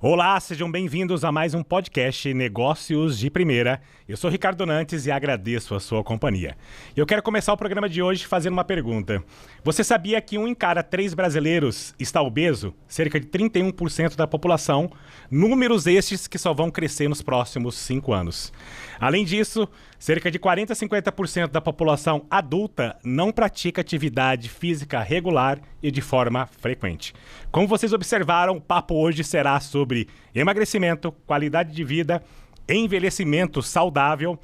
Olá, sejam bem-vindos a mais um podcast Negócios de Primeira. Eu sou Ricardo Nantes e agradeço a sua companhia. Eu quero começar o programa de hoje fazendo uma pergunta. Você sabia que 1 em cada 3 brasileiros está obeso? Cerca de 31% da população. Números estes que só vão crescer nos próximos 5 anos. Além disso, cerca de 40 a 50% da população adulta não pratica atividade física regular e de forma frequente. Como vocês observaram, o papo hoje será sobre emagrecimento, qualidade de vida, envelhecimento saudável,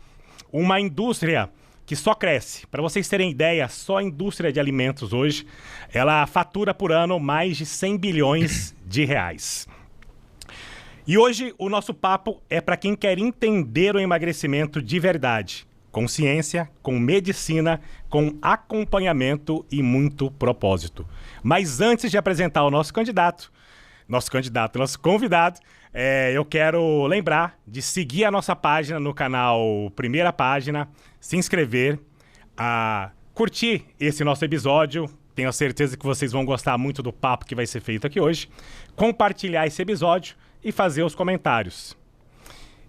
uma indústria que só cresce. Para vocês terem ideia, só a indústria de alimentos hoje, ela fatura por ano mais de 100 bilhões de reais. E hoje o nosso papo é para quem quer entender o emagrecimento de verdade, com ciência, com medicina, com acompanhamento e muito propósito. Mas antes de apresentar o nosso convidado, eu quero lembrar de seguir a nossa página no canal Primeira Página, se inscrever, curtir esse nosso episódio. Tenho certeza que vocês vão gostar muito do papo que vai ser feito aqui hoje. Compartilhar esse episódio e fazer os comentários.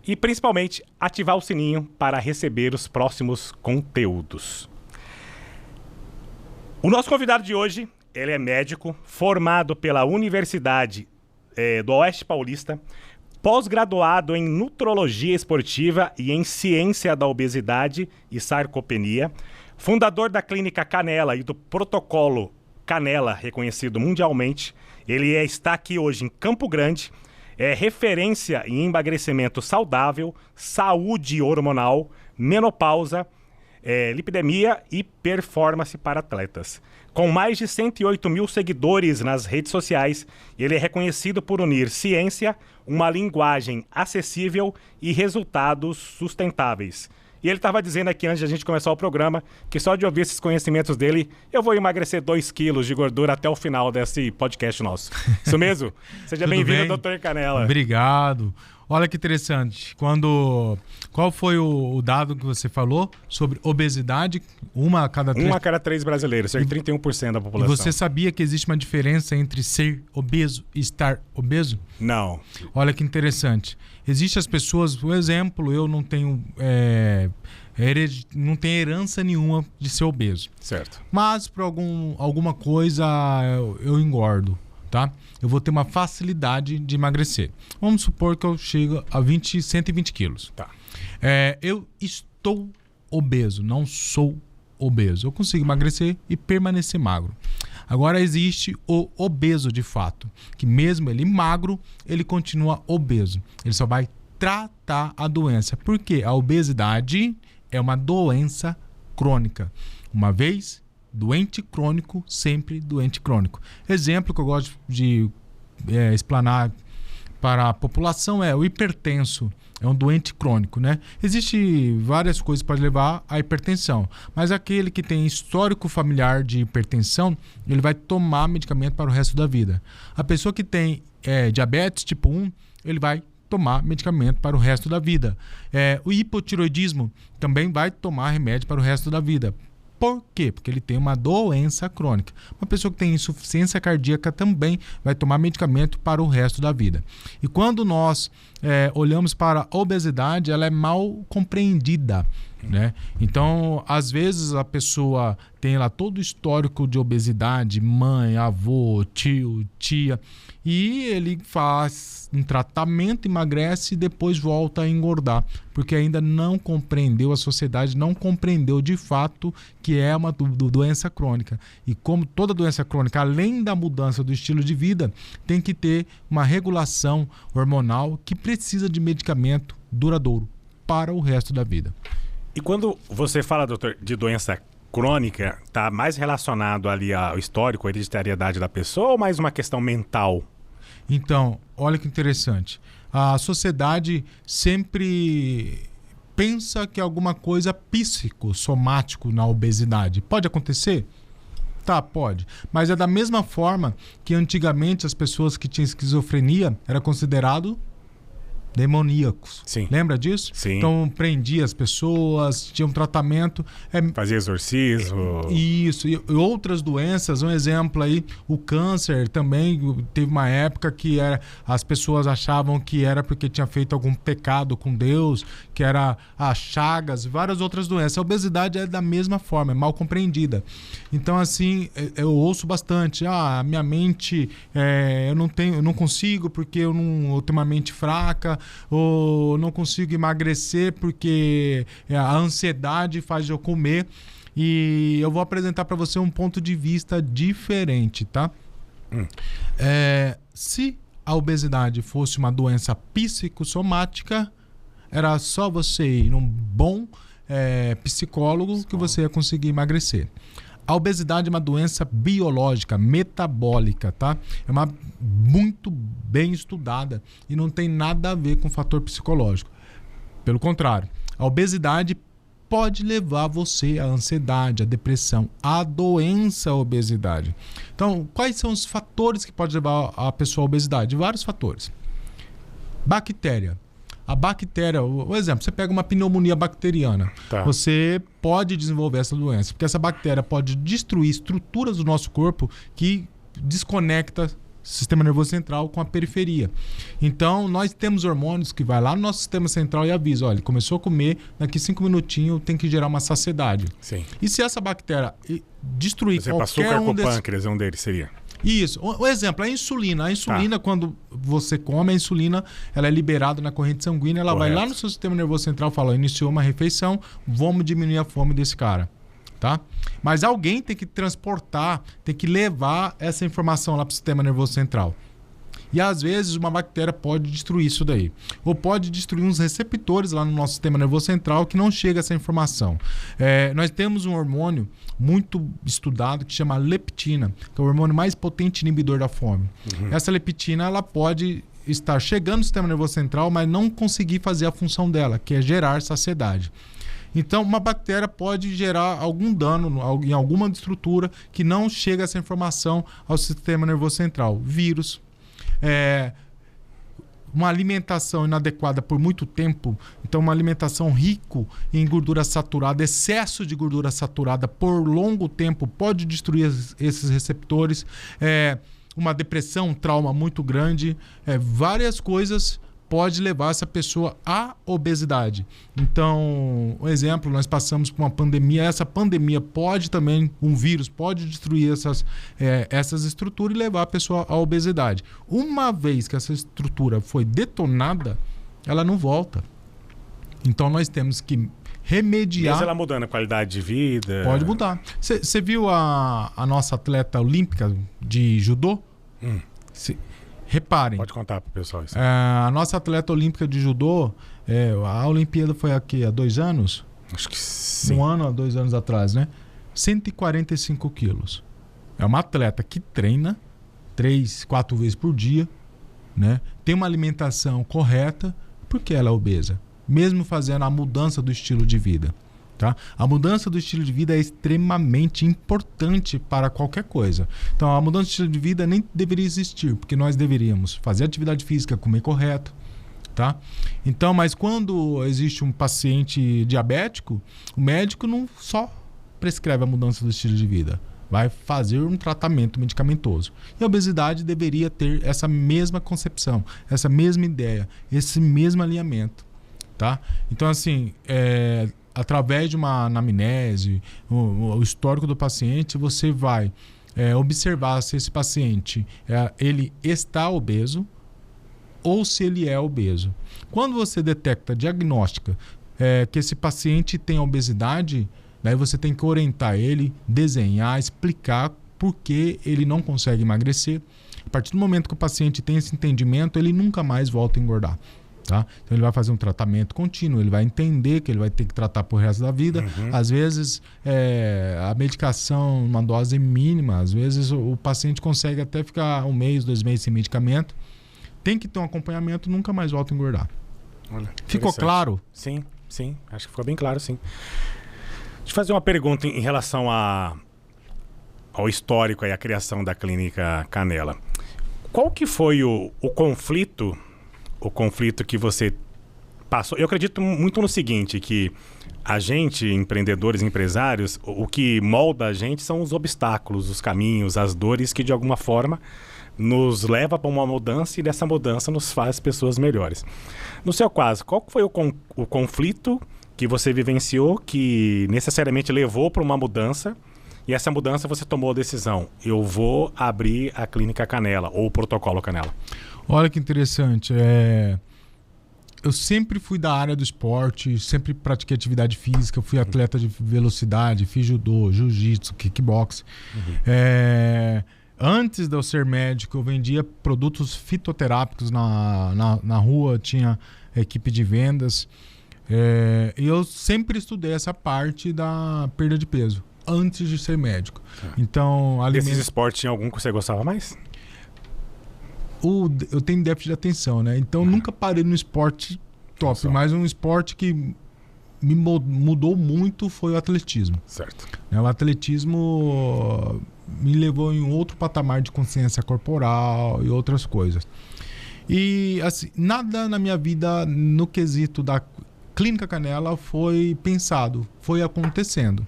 E principalmente ativar o sininho para receber os próximos conteúdos. O nosso convidado de hoje, ele é médico, formado pela Universidade do Oeste Paulista, pós-graduado em Nutrologia Esportiva e em Ciência da Obesidade e Sarcopenia, fundador da Clínica Canela e do Protocolo Canela, reconhecido mundialmente. Ele está aqui hoje em Campo Grande, é referência em emagrecimento saudável, saúde hormonal, menopausa, lipidemia e performance para atletas. Com mais de 108 mil seguidores nas redes sociais, ele é reconhecido por unir ciência, uma linguagem acessível e resultados sustentáveis. E ele estava dizendo aqui antes de a gente começar o programa que só de ouvir esses conhecimentos dele, eu vou emagrecer 2 quilos de gordura até o final desse podcast nosso. Isso mesmo? Seja bem-vindo, Dr. Canela. Obrigado. Olha que interessante. Qual foi o dado que você falou sobre obesidade? 1 a cada 3? 1 a cada 3 brasileiros, cerca de 31% da população. E você sabia que existe uma diferença entre ser obeso e estar obeso? Não. Olha que interessante. Existem as pessoas, por exemplo, eu não tenho herança nenhuma de ser obeso. Certo. Mas por alguma coisa eu engordo, tá? Eu vou ter uma facilidade de emagrecer. Vamos supor que eu chego a 120 quilos. Tá. Eu estou obeso, não sou obeso. Eu consigo emagrecer e permanecer magro. Agora existe o obeso de fato, que mesmo ele magro, ele continua obeso. Ele só vai tratar a doença. Porque a obesidade é uma doença crônica. Uma vez doente crônico, sempre doente crônico. Exemplo que eu gosto de explanar para a população é o hipertenso. É um doente crônico, né? Existem várias coisas que podem levar à hipertensão. Mas aquele que tem histórico familiar de hipertensão, ele vai tomar medicamento para o resto da vida. A pessoa que tem diabetes tipo 1, ele vai tomar medicamento para o resto da vida. O hipotiroidismo também vai tomar remédio para o resto da vida. Por quê? Porque ele tem uma doença crônica. Uma pessoa que tem insuficiência cardíaca também vai tomar medicamento para o resto da vida. E quando nós olhamos para a obesidade, ela é mal compreendida, né? Então, às vezes a pessoa tem lá todo o histórico de obesidade, mãe, avô, tio, tia, e ele faz um tratamento, emagrece e depois volta a engordar, porque ainda não compreendeu, a sociedade não compreendeu de fato que é uma doença crônica. E como toda doença crônica, além da mudança do estilo de vida, tem que ter uma regulação hormonal que precisa de medicamento duradouro para o resto da vida. E quando você fala, doutor, de doença crônica, está mais relacionado ali ao histórico, à hereditariedade da pessoa ou mais uma questão mental? Então, olha que interessante. A sociedade sempre pensa que é alguma coisa psicossomático na obesidade. Pode acontecer? Tá, pode. Mas é da mesma forma que antigamente as pessoas que tinham esquizofrenia era considerado demoníacos. Sim. Lembra disso? Sim. Então prendia as pessoas, tinha um tratamento. Fazia exorcismo. Isso. E outras doenças, um exemplo aí, o câncer também teve uma época que as pessoas achavam que era porque tinha feito algum pecado com Deus, que era as chagas, várias outras doenças. A obesidade é da mesma forma, é mal compreendida. Então, assim, eu ouço bastante. Minha mente, eu não consigo porque eu tenho uma mente fraca, ou não consigo emagrecer porque a ansiedade faz eu comer. E eu vou apresentar para você um ponto de vista diferente, tá? Se a obesidade fosse uma doença psicossomática, era só você ir num bom psicólogo que você ia conseguir emagrecer. A obesidade é uma doença biológica, metabólica, tá? É muito bem estudada e não tem nada a ver com fator psicológico. Pelo contrário, a obesidade pode levar você à ansiedade, à depressão, à doença obesidade. Então, quais são os fatores que podem levar a pessoa à obesidade? Vários fatores. Bactéria. A bactéria, o exemplo, você pega uma pneumonia bacteriana, você pode desenvolver essa doença, porque essa bactéria pode destruir estruturas do nosso corpo que desconecta o sistema nervoso central com a periferia. Então, nós temos hormônios que vai lá no nosso sistema central e avisa, olha, começou a comer, daqui 5 minutinhos tem que gerar uma saciedade. Sim. E se essa bactéria destruir qualquer açúcar com pâncreas, um deles seria. Isso. O exemplo é a insulina. A insulina, quando você come a insulina, ela é liberada na corrente sanguínea, ela vai lá no seu sistema nervoso central e fala, iniciou uma refeição, vamos diminuir a fome desse cara. Tá? Mas alguém tem que transportar, tem que levar essa informação lá para o sistema nervoso central. E às vezes uma bactéria pode destruir isso daí. Ou pode destruir uns receptores lá no nosso sistema nervoso central que não chega essa informação. Nós temos um hormônio muito estudado que chama leptina, que é o hormônio mais potente inibidor da fome. Essa leptina ela pode estar chegando no sistema nervoso central, mas não conseguir fazer a função dela, que é gerar saciedade. Então, uma bactéria pode gerar algum dano em alguma estrutura que não chega essa informação ao sistema nervoso central. Vírus. Uma alimentação inadequada por muito tempo, então uma alimentação rica em gordura saturada, excesso de gordura saturada por longo tempo pode destruir esses receptores, uma depressão, um trauma muito grande, várias coisas pode levar essa pessoa à obesidade. Então, um exemplo, nós passamos por uma pandemia, essa pandemia pode também, um vírus pode destruir essas estruturas e levar a pessoa à obesidade. Uma vez que essa estrutura foi detonada, ela não volta. Então, nós temos que remediar... Mesmo ela mudando a qualidade de vida... Pode mudar. Você viu a nossa atleta olímpica de judô? Reparem. Pode contar para o pessoal isso. A nossa atleta olímpica de judô, a Olimpíada foi aqui há 2 anos? Acho que sim. 1 ano, há 2 anos atrás, né? 145 quilos. É uma atleta que treina 3, 4 vezes por dia, né? Tem uma alimentação correta, porque ela é obesa. Mesmo fazendo a mudança do estilo de vida. Tá? A mudança do estilo de vida é extremamente importante para qualquer coisa. Então, a mudança do estilo de vida nem deveria existir, porque nós deveríamos fazer atividade física, comer correto. Tá? Então, mas quando existe um paciente diabético, o médico não só prescreve a mudança do estilo de vida, vai fazer um tratamento medicamentoso. E a obesidade deveria ter essa mesma concepção, essa mesma ideia, esse mesmo alinhamento. Tá? Então, assim, através de uma anamnese, o histórico do paciente, você vai observar se esse paciente ele está obeso ou se ele é obeso. Quando você detecta, diagnostica que esse paciente tem obesidade, daí você tem que orientar ele, desenhar, explicar por que ele não consegue emagrecer. A partir do momento que o paciente tem esse entendimento, ele nunca mais volta a engordar. Tá? Então ele vai fazer um tratamento contínuo, ele vai entender que ele vai ter que tratar por resto da vida. Às vezes a medicação, uma dose mínima, às vezes o paciente consegue até ficar 1 mês, 2 meses sem medicamento. Tem que ter um acompanhamento, nunca mais volta a engordar. Olha, ficou claro? Sim, acho que ficou bem claro, sim. Deixa eu fazer uma pergunta em relação ao histórico e à criação da Clínica Canela. Qual que foi o conflito o conflito que você passou? Eu acredito muito no seguinte, que a gente, empreendedores, empresários, o que molda a gente são os obstáculos, os caminhos, as dores que de alguma forma nos leva para uma mudança e dessa mudança nos faz pessoas melhores. No seu caso, qual foi o conflito que você vivenciou que necessariamente levou para uma mudança e essa mudança você tomou a decisão, eu vou abrir a Clínica Canela ou o Protocolo Canela? Olha que interessante, eu sempre fui da área do esporte, sempre pratiquei atividade física, fui atleta de velocidade, fiz judô, jiu-jitsu, kickbox. Antes de eu ser médico, eu vendia produtos fitoterápicos na rua, tinha equipe de vendas. E eu sempre estudei essa parte da perda de peso, antes de ser médico. Então, Desses esportes, tinha algum que você gostava mais? Eu tenho déficit de atenção, né? Então, nunca parei no esporte top, mas um esporte que me mudou muito foi o atletismo. Certo. O atletismo me levou em outro patamar de consciência corporal e outras coisas. E assim, nada na minha vida no quesito da Clínica Canela foi pensado, foi acontecendo.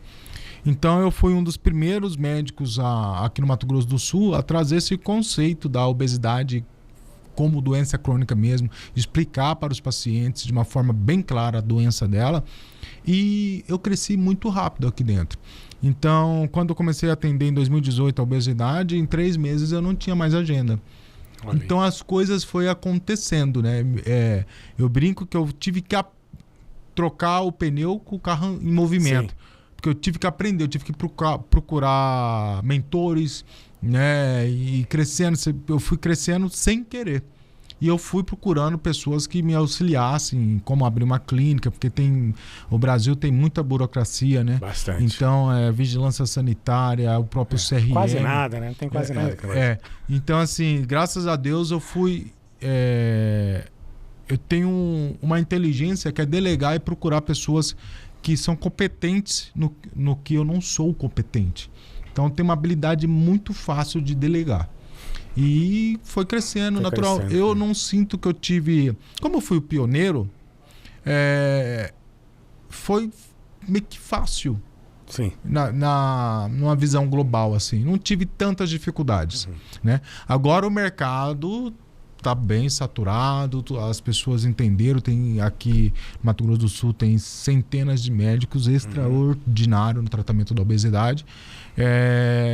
Então eu fui um dos primeiros médicos aqui no Mato Grosso do Sul a trazer esse conceito da obesidade como doença crônica mesmo, explicar para os pacientes de uma forma bem clara a doença dela. E eu cresci muito rápido aqui dentro. Então, quando eu comecei a atender em 2018 a obesidade, em 3 meses eu não tinha mais agenda. Então as coisas foi acontecendo, né? Eu brinco que eu tive que trocar o pneu com o carro em movimento. Sim. Porque eu tive que aprender, eu tive que procurar mentores, né? E crescendo, eu fui crescendo sem querer. E eu fui procurando pessoas que me auxiliassem como abrir uma clínica, porque o Brasil tem muita burocracia, né? Bastante. Então, vigilância sanitária, o próprio CRM. Quase nada, né? Não tem quase nada. Então, assim, graças a Deus eu fui... eu tenho uma inteligência que é delegar e procurar pessoas que são competentes no que eu não sou competente. Então, eu tenho uma habilidade muito fácil de delegar. E foi crescendo, natural. Eu não sinto que eu tive... Como eu fui o pioneiro, foi meio que fácil. Sim. Numa visão global, assim. Não tive tantas dificuldades. Né? Agora o mercado está bem saturado, as pessoas entenderam. Tem aqui no Mato Grosso do Sul tem centenas de médicos extraordinários no tratamento da obesidade.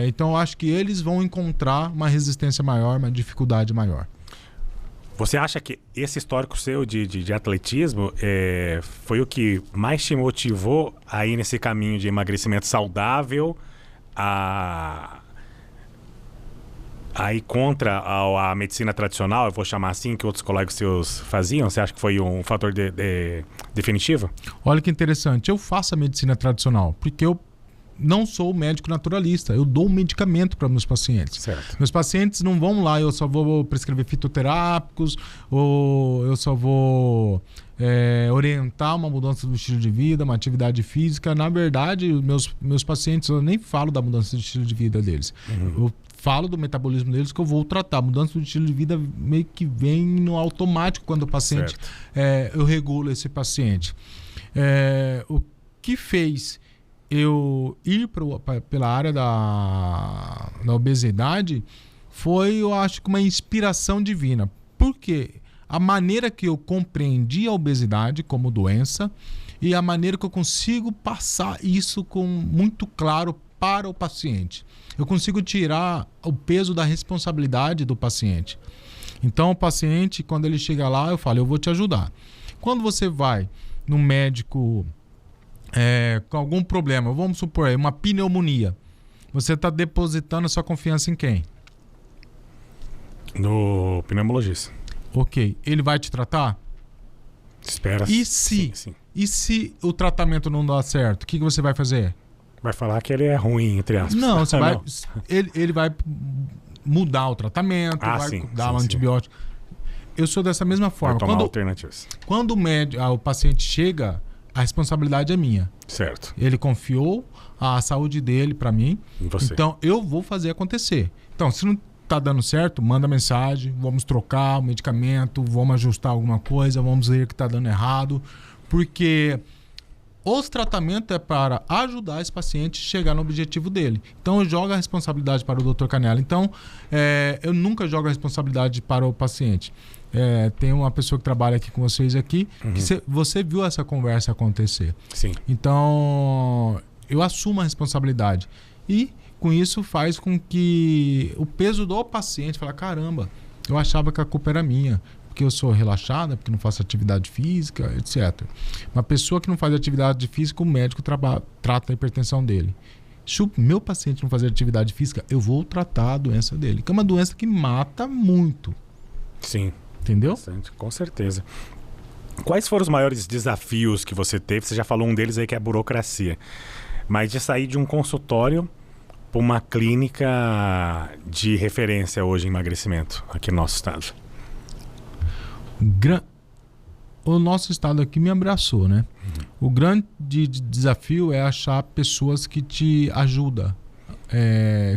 Então eu acho que eles vão encontrar uma resistência maior, uma dificuldade maior. Você acha que esse histórico seu de atletismo foi o que mais te motivou a ir nesse caminho de emagrecimento saudável, a ir contra a medicina tradicional, eu vou chamar assim, que outros colegas seus faziam? Você acha que foi um fator definitivo? Olha que interessante, eu faço a medicina tradicional, porque eu não sou médico naturalista, eu dou um medicamento para meus pacientes. Certo. Meus pacientes não vão lá, eu só vou prescrever fitoterápicos, ou eu só vou orientar uma mudança do estilo de vida, uma atividade física. Na verdade, meus pacientes, eu nem falo da mudança do estilo de vida deles. Eu falo do metabolismo deles que eu vou tratar. A mudança do estilo de vida meio que vem no automático quando o paciente... eu regulo esse paciente. O que fez eu ir pela área da obesidade foi, eu acho, que uma inspiração divina. Por quê? A maneira que eu compreendi a obesidade como doença e a maneira que eu consigo passar isso muito claro para o paciente. Eu consigo tirar o peso da responsabilidade do paciente. Então, o paciente, quando ele chega lá, eu falo, eu vou te ajudar. Quando você vai no médico com algum problema, vamos supor, uma pneumonia, você está depositando a sua confiança em quem? No pneumologista. Ok. Ele vai te tratar? Espera. E se o tratamento não dá certo, o que você vai fazer? Vai falar que ele é ruim, entre aspas. Não, ele vai mudar o tratamento, vai dar um antibiótico. Eu sou dessa mesma forma. Vai tomar alternativas. Quando o paciente chega, a responsabilidade é minha. Certo. Ele confiou a saúde dele para mim. E você? Então, eu vou fazer acontecer. Então, tá dando certo, manda mensagem, vamos trocar o medicamento, vamos ajustar alguma coisa, vamos ver o que tá dando errado, porque os tratamentos é para ajudar esse paciente a chegar no objetivo dele. Então, eu jogo a responsabilidade para o Dr. Canella. Então, eu nunca jogo a responsabilidade para o paciente. Tem uma pessoa que trabalha aqui com vocês aqui, que você viu essa conversa acontecer. Sim. Então, eu assumo a responsabilidade. E, com isso, faz com que o peso do paciente fala, caramba, eu achava que a culpa era minha, porque eu sou relaxada, porque não faço atividade física, etc. Uma pessoa que não faz atividade física, o médico trata a hipertensão dele. Se o meu paciente não fazer atividade física, eu vou tratar a doença dele, que é uma doença que mata muito. Sim. Entendeu? Bastante, com certeza. Quais foram os maiores desafios que você teve? Você já falou um deles aí, que é a burocracia. Mas de sair de um consultório para uma clínica de referência hoje em emagrecimento aqui no nosso estado. O nosso estado aqui me abraçou, né? O grande desafio é achar pessoas que te ajudam,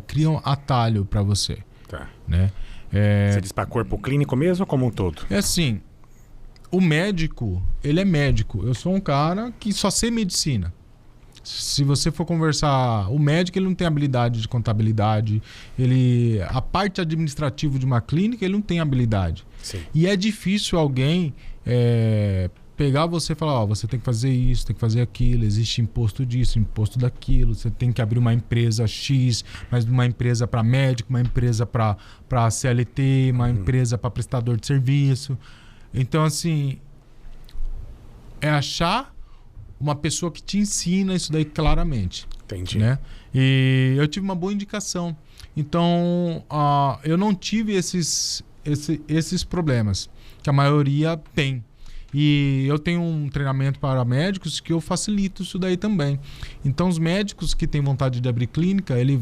criam atalho para você. Tá. Né? Você diz para corpo clínico mesmo ou como um todo? É assim, o médico, ele é médico. Eu sou um cara que só sei medicina. Se você for conversar, o médico ele não tem habilidade de contabilidade, a parte administrativa de uma clínica ele não tem habilidade. Sim. E é difícil alguém pegar você e falar, você tem que fazer isso, tem que fazer aquilo, existe imposto disso, imposto daquilo, você tem que abrir uma empresa X, mas uma empresa para médico, uma empresa para CLT, uma empresa para prestador de serviço. Então, assim, é achar uma pessoa que te ensina isso daí claramente. Entendi. Né? E eu tive uma boa indicação. Então, eu não tive esses problemas, que a maioria tem. E eu tenho um treinamento para médicos que eu facilito isso daí também. Então, os médicos que têm vontade de abrir clínica, ele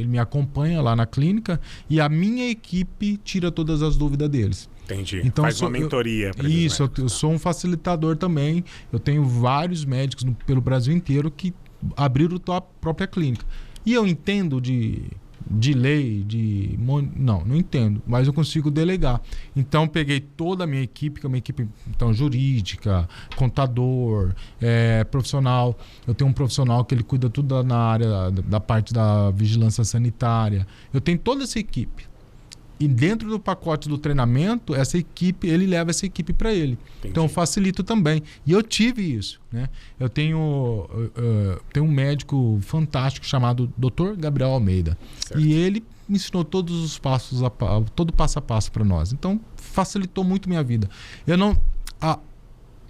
me acompanha lá na clínica e a minha equipe tira todas as dúvidas deles. Entendi. Então, faz uma mentoria. Isso, eu sou um facilitador também. Eu tenho vários médicos pelo Brasil inteiro que abriram a própria clínica. E eu entendo de lei, não entendo, mas eu consigo delegar. Então, peguei toda a minha equipe, que é uma equipe então, jurídica, contador, profissional. Eu tenho um profissional que ele cuida tudo na área da parte da vigilância sanitária. Eu tenho toda essa equipe. E dentro do pacote do treinamento, essa equipe, ele leva essa equipe para ele. Entendi. Então, eu facilito também. E eu tive isso. Né? Eu tenho um médico fantástico chamado Dr. Gabriel Almeida. Certo. E ele me ensinou todos os passos, todo passo a passo para nós. Então, facilitou muito minha vida.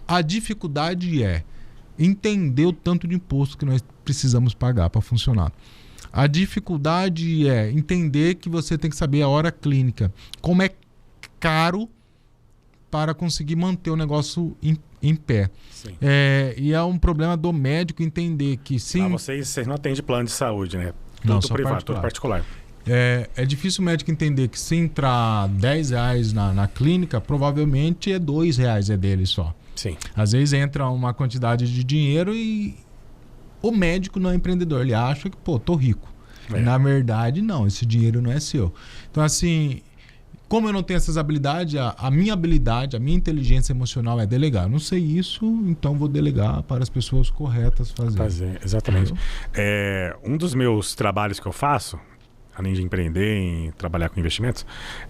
A dificuldade é entender o tanto de imposto que nós precisamos pagar para funcionar. A dificuldade é entender que você tem que saber a hora clínica. Como é caro para conseguir manter o negócio em pé. E é um problema do médico entender que sim... Vocês não atendem plano de saúde, né? Não, tudo privado, tudo particular. É difícil o médico entender que se entrar R$10 na clínica, provavelmente R$2 dele só. Sim. Às vezes entra uma quantidade de dinheiro e... O médico não é empreendedor, ele acha que, tô rico. Na verdade, não, esse dinheiro não é seu. Então, assim, como eu não tenho essas habilidades, a minha habilidade, a minha inteligência emocional é delegar. Eu não sei isso, então vou delegar para as pessoas corretas fazer. Exatamente. Um dos meus trabalhos que eu faço, além de empreender e trabalhar com investimentos,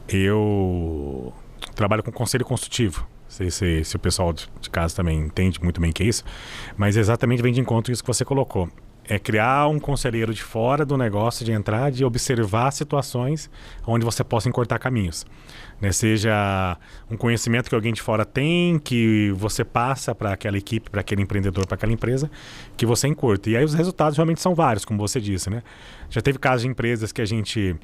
eu trabalho com conselho consultivo. Não sei se o pessoal de casa também entende muito bem o que é isso, mas exatamente vem de encontro isso que você colocou. É criar um conselheiro de fora do negócio, de entrar, de observar situações onde você possa encurtar caminhos. Né? Seja um conhecimento que alguém de fora tem, que você passa para aquela equipe, para aquele empreendedor, para aquela empresa, que você encurta. E aí os resultados realmente são vários, como você disse. Né? Já teve casos de empresas que a gente...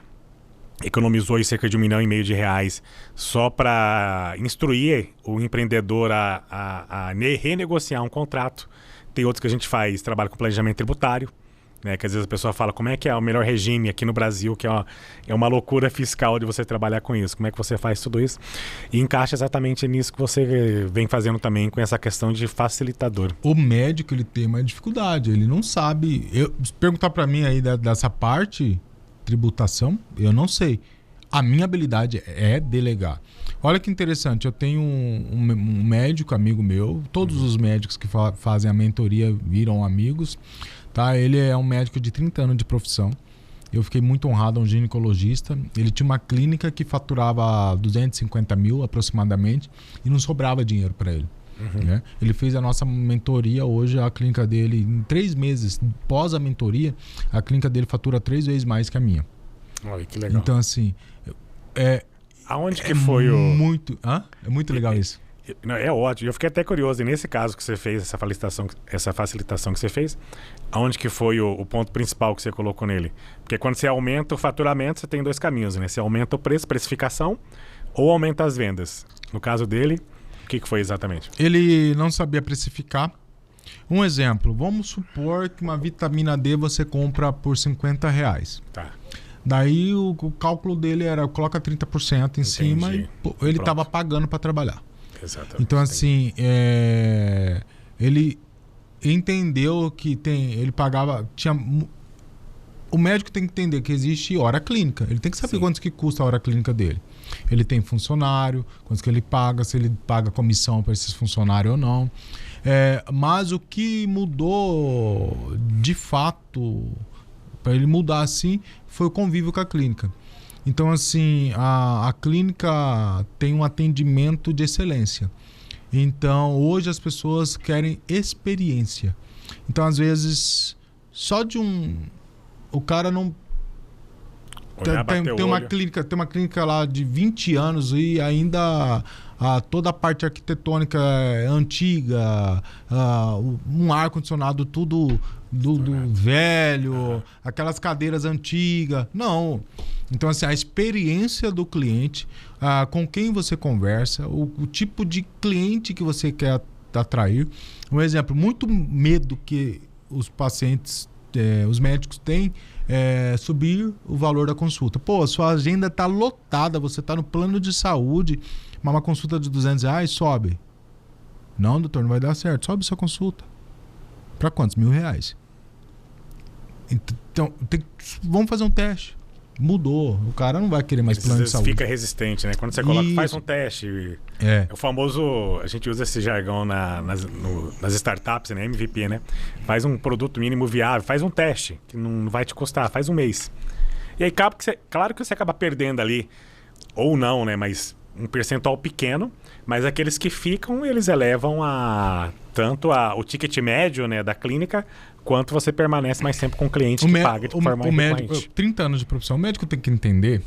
economizou aí cerca de R$1,5 milhão só para instruir o empreendedor a renegociar um contrato. Tem outros que a gente trabalha com planejamento tributário, né? Que às vezes a pessoa fala como é que é o melhor regime aqui no Brasil, que é uma loucura fiscal de você trabalhar com isso. Como é que você faz tudo isso? E encaixa exatamente nisso que você vem fazendo também com essa questão de facilitador. O médico ele tem uma dificuldade, ele não sabe. Perguntar para mim aí dessa parte... tributação, eu não sei. A minha habilidade é delegar. Olha que interessante, eu tenho um médico amigo meu, todos os médicos que fazem a mentoria viram amigos, tá? Ele é um médico de 30 anos de profissão. Eu fiquei muito honrado, um ginecologista. Ele tinha uma clínica que faturava 250 mil aproximadamente e não sobrava dinheiro para ele. Né? Ele fez a nossa mentoria. Hoje a clínica dele, em 3 meses pós a mentoria, a clínica dele fatura 3 vezes mais que a minha. Olha que legal. Então assim, aonde que foi o... É muito legal isso. É ótimo. Eu fiquei até curioso. E nesse caso que você fez, essa facilitação que você fez, aonde que foi o ponto principal que você colocou nele? Porque quando você aumenta o faturamento, você tem 2 caminhos, né? Você aumenta o preço, precificação, ou aumenta as vendas. No caso dele, o que foi exatamente? Ele não sabia precificar. Um exemplo, vamos supor que uma vitamina D você compra por R$50. Tá. Daí o cálculo dele era, coloca 30% em cima e ele estava pagando para trabalhar. Exatamente. Então assim, ele entendeu que ele pagava... O médico tem que entender que existe hora clínica. Ele tem que saber quanto que custa a hora clínica dele. Ele tem funcionário, quanto que ele paga, se ele paga comissão para esses funcionários ou não. Mas o que mudou de fato para ele mudar assim foi o convívio com a clínica. Então assim, a clínica tem um atendimento de excelência. Então hoje as pessoas querem experiência. Então às vezes só de o cara não tem uma clínica lá de 20 anos e ainda toda a parte arquitetônica é antiga, um ar-condicionado tudo do velho, aquelas cadeiras antigas. Não. Então, assim, a experiência do cliente, com quem você conversa, o tipo de cliente que você quer atrair. Um exemplo, muito medo que os pacientes, os médicos têm subir o valor da consulta. Pô, sua agenda está lotada, você está no plano de saúde, mas uma consulta de R$200 sobe. Não, doutor, não vai dar certo. Sobe sua consulta. Para quantos? R$1.000. Então, vamos fazer um teste. Mudou. O cara não vai querer mais plano de saúde. Fica resistente, né? Quando você coloca, faz um teste. É o famoso, a gente usa esse jargão nas startups, né? MVP, né? Faz um produto mínimo viável, faz um teste, que não vai te custar, faz um mês. E aí, claro que você acaba perdendo ali, ou não, né? Mas um percentual pequeno, mas aqueles que ficam, eles elevam tanto o ticket médio, né, da clínica, quanto você permanece mais tempo com o cliente que paga de forma recorrente. 30 anos de profissão, o médico tem que entender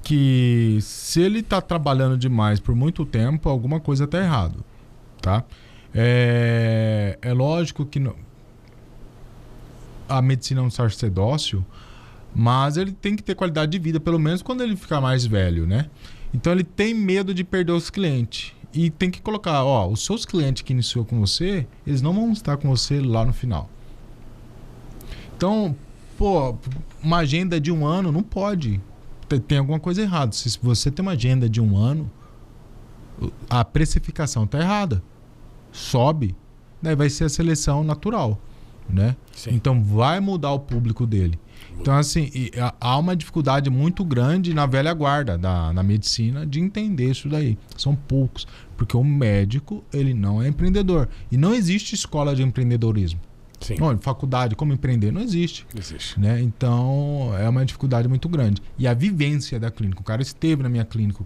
que se ele está trabalhando demais por muito tempo, alguma coisa está errado, tá? É lógico que a medicina é um sacerdócio, mas ele tem que ter qualidade de vida, pelo menos quando ele ficar mais velho, né? Então ele tem medo de perder os clientes. E tem que colocar, os seus clientes que iniciou com você, eles não vão estar com você lá no final. Então, uma agenda de 1 ano não pode. Tem alguma coisa errada. Se você tem uma agenda de 1 ano, a precificação está errada. Sobe, daí vai ser a seleção natural, né? Sim. Então vai mudar o público dele. Então, assim, há uma dificuldade muito grande na velha guarda na medicina de entender isso daí. São poucos, porque o médico, ele não é empreendedor. E não existe escola de empreendedorismo. Sim. Não, faculdade, como empreender, não existe. Existe. Né? Então, é uma dificuldade muito grande. E a vivência da clínica. O cara esteve na minha clínica,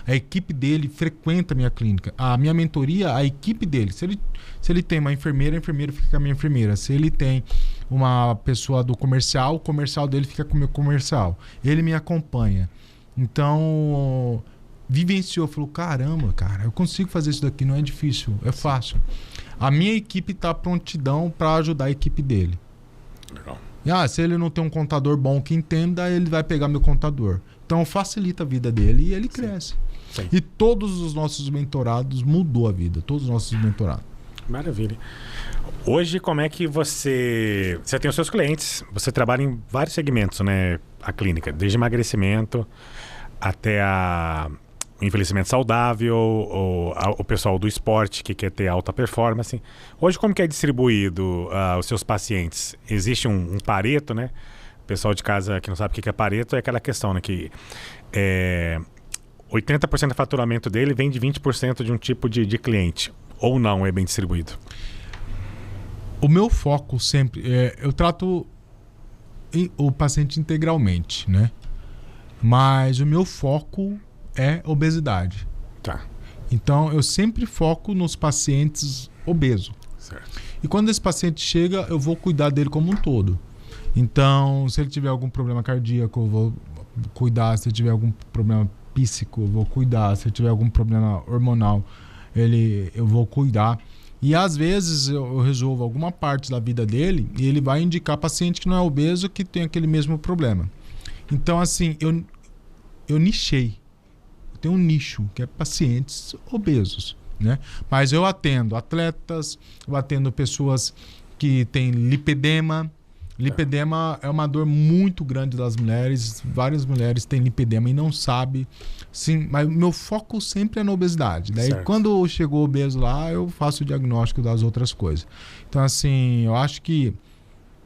a equipe dele frequenta a minha clínica. A minha mentoria, a equipe dele. Se ele tem uma enfermeira, a enfermeira fica com a minha enfermeira. Se ele tem uma pessoa do comercial, o comercial dele fica com o meu comercial. Ele me acompanha. Então, vivenciou, falou, caramba, cara, eu consigo fazer isso daqui, não é difícil, é fácil. A minha equipe está prontidão para ajudar a equipe dele. Legal. Se ele não tem um contador bom que entenda, ele vai pegar meu contador. Então facilita a vida dele e ele cresce. Sim. E todos os nossos mentorados mudou a vida, todos os nossos mentorados. Maravilha. Hoje, como é que você tem os seus clientes, você trabalha em vários segmentos, né? A clínica, desde emagrecimento até o envelhecimento saudável, o pessoal do esporte que quer ter alta performance. Hoje, como que é distribuído os seus pacientes? Existe um Pareto, né? pessoal de casa que não sabe o que é Pareto, é aquela questão, né? Que 80% do faturamento dele vem de 20% de um tipo de cliente. Ou não é bem distribuído? O meu foco sempre eu trato o paciente integralmente, né? Mas o meu foco é obesidade. Tá. Então, eu sempre foco nos pacientes obesos. Certo. E quando esse paciente chega, eu vou cuidar dele como um todo. Então, se ele tiver algum problema cardíaco, eu vou cuidar. Se ele tiver algum problema psíquico, eu vou cuidar. Se ele tiver algum problema hormonal, eu vou cuidar. E às vezes eu resolvo alguma parte da vida dele e ele vai indicar paciente que não é obeso que tem aquele mesmo problema. Então, assim, eu nichei. Eu tenho um nicho, que é pacientes obesos, né? Mas eu atendo atletas, eu atendo pessoas que têm lipedema. Lipedema é uma dor muito grande das mulheres. Várias mulheres têm lipedema e não sabem. Sim, mas o meu foco sempre é na obesidade. Daí, certo. Quando chegou o obeso lá, eu faço o diagnóstico das outras coisas. Então, assim, eu acho que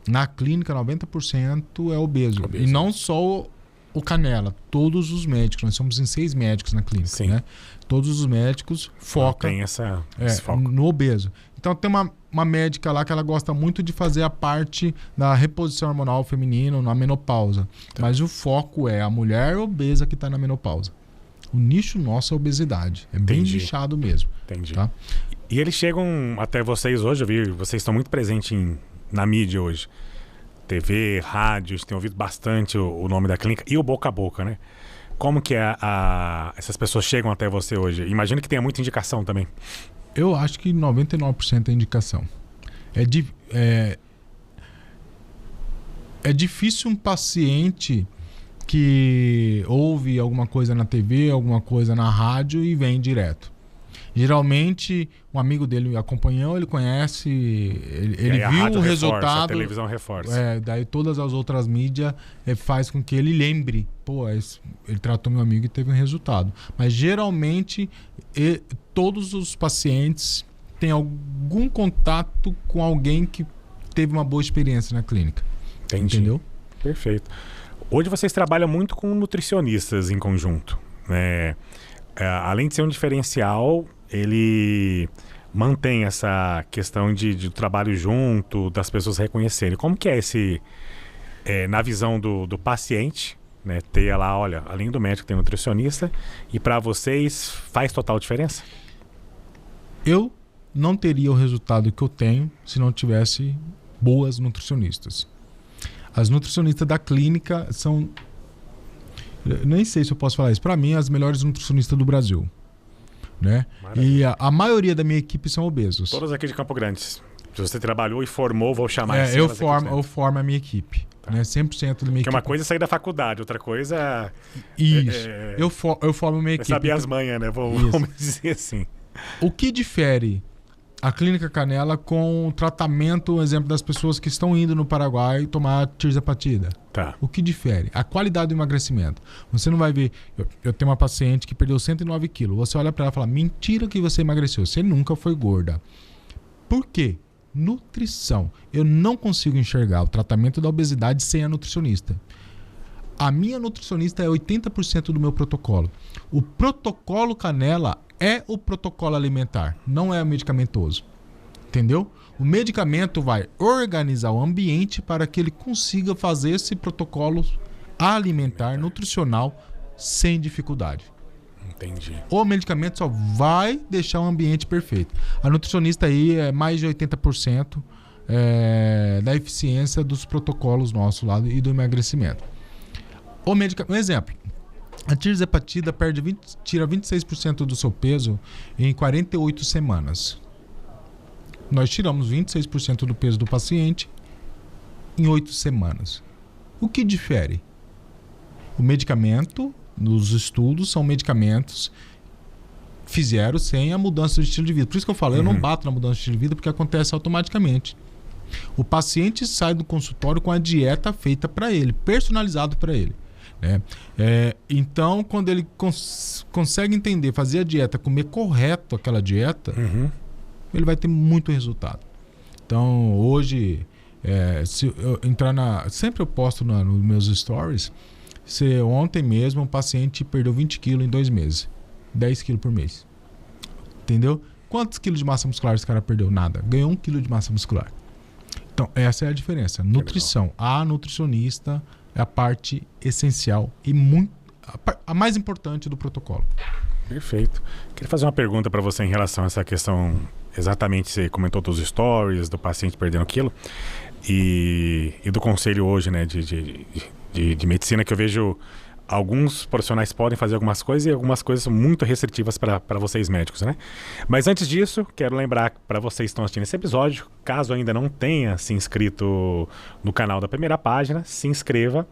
na clínica, 90% é obeso. E não só o Canela, todos os médicos. Nós somos em 6 médicos na clínica, Sim. né? Todos os médicos focam Tem esse foco. no obeso. Então tem uma médica lá que ela gosta muito de fazer a parte da reposição hormonal feminino na menopausa. Tá. Mas o foco é a mulher obesa que está na menopausa. O nicho nosso é a obesidade. É bem Entendi. nichado mesmo. Entendi. Tá? E eles chegam até vocês hoje, eu vi, vocês estão muito presentes na mídia hoje. TV, rádios, tem ouvido bastante o nome da clínica e o boca a boca, né? Como que essas pessoas chegam até você hoje? Imagino que tenha muita indicação também. Eu acho que 99% é indicação. É difícil um paciente que ouve alguma coisa na TV, alguma coisa na rádio e vem direto. Geralmente, um amigo dele acompanhou, ele conhece, ele viu o resultado. A televisão reforça. Daí todas as outras mídias faz com que ele lembre. Pô, ele tratou meu amigo e teve um resultado. Mas geralmente, todos os pacientes têm algum contato com alguém que teve uma boa experiência na clínica. Entendi. Entendeu? Perfeito. Hoje vocês trabalham muito com nutricionistas em conjunto, né? Além de ser um diferencial, ele mantém essa questão de trabalho junto, das pessoas reconhecerem. Como que é na visão do paciente, né, ter lá, olha, além do médico tem nutricionista, e para vocês faz total diferença? Eu não teria o resultado que eu tenho se não tivesse boas nutricionistas. As nutricionistas da clínica são... Nem sei se eu posso falar isso. Para mim, as melhores nutricionistas do Brasil. Né? E a maioria da minha equipe são obesos. Todas aqui de Campo Grande. Se você trabalhou e formou, vou chamar eu formo a minha equipe. Tá. Né? 100% da minha equipe. Porque uma coisa é sair da faculdade, outra coisa... Isso. Eu formo a minha equipe. Saber as manhas, né? Vamos dizer assim. O que difere a Clínica Canela com o tratamento, um exemplo das pessoas que estão indo no Paraguai tomar tirzepatida? Tá. O que difere? A qualidade do emagrecimento. Você não vai ver... Eu tenho uma paciente que perdeu 109 quilos. Você olha para ela e fala, mentira que você emagreceu. Você nunca foi gorda. Por quê? Nutrição. Eu não consigo enxergar o tratamento da obesidade sem a nutricionista. A minha nutricionista é 80% do meu protocolo. O protocolo Canela é o protocolo alimentar, não é o medicamentoso. Entendeu? O medicamento vai organizar o ambiente para que ele consiga fazer esse protocolo alimentar, nutricional, sem dificuldade. Entendi. O medicamento só vai deixar o ambiente perfeito. A nutricionista aí é mais de 80% da eficiência dos protocolos nossos lá e do emagrecimento. Um exemplo. A tirzepatida tira 26% do seu peso em 48 semanas. Nós tiramos 26% do peso do paciente em 8 semanas. O que difere? O medicamento, nos estudos, são medicamentos fizeram sem a mudança de estilo de vida. Por isso que eu falo, eu não bato na mudança de estilo de vida porque acontece automaticamente. O paciente sai do consultório com a dieta feita para ele, personalizado para ele. Então, quando ele consegue entender, fazer a dieta, comer correto aquela dieta, ele vai ter muito resultado. Então, hoje, Se eu entrar sempre eu posto nos meus stories. Ontem mesmo um paciente perdeu 20 quilos em 2 meses. 10 quilos por mês. Entendeu? Quantos quilos de massa muscular esse cara perdeu? Nada. Ganhou 1 quilo de massa muscular. Então, essa é a diferença. Nutrição. A nutricionista é a parte essencial e a mais importante do protocolo. Perfeito. Queria fazer uma pergunta para você em relação a essa questão. Exatamente, você comentou dos stories, do paciente perdendo quilo e do conselho hoje, né, de medicina, que eu vejo alguns profissionais podem fazer algumas coisas e algumas coisas são muito restritivas para vocês médicos, né? Mas antes disso, quero lembrar para vocês que estão assistindo esse episódio, caso ainda não tenha se inscrito no canal da Primeira Página, se inscreva,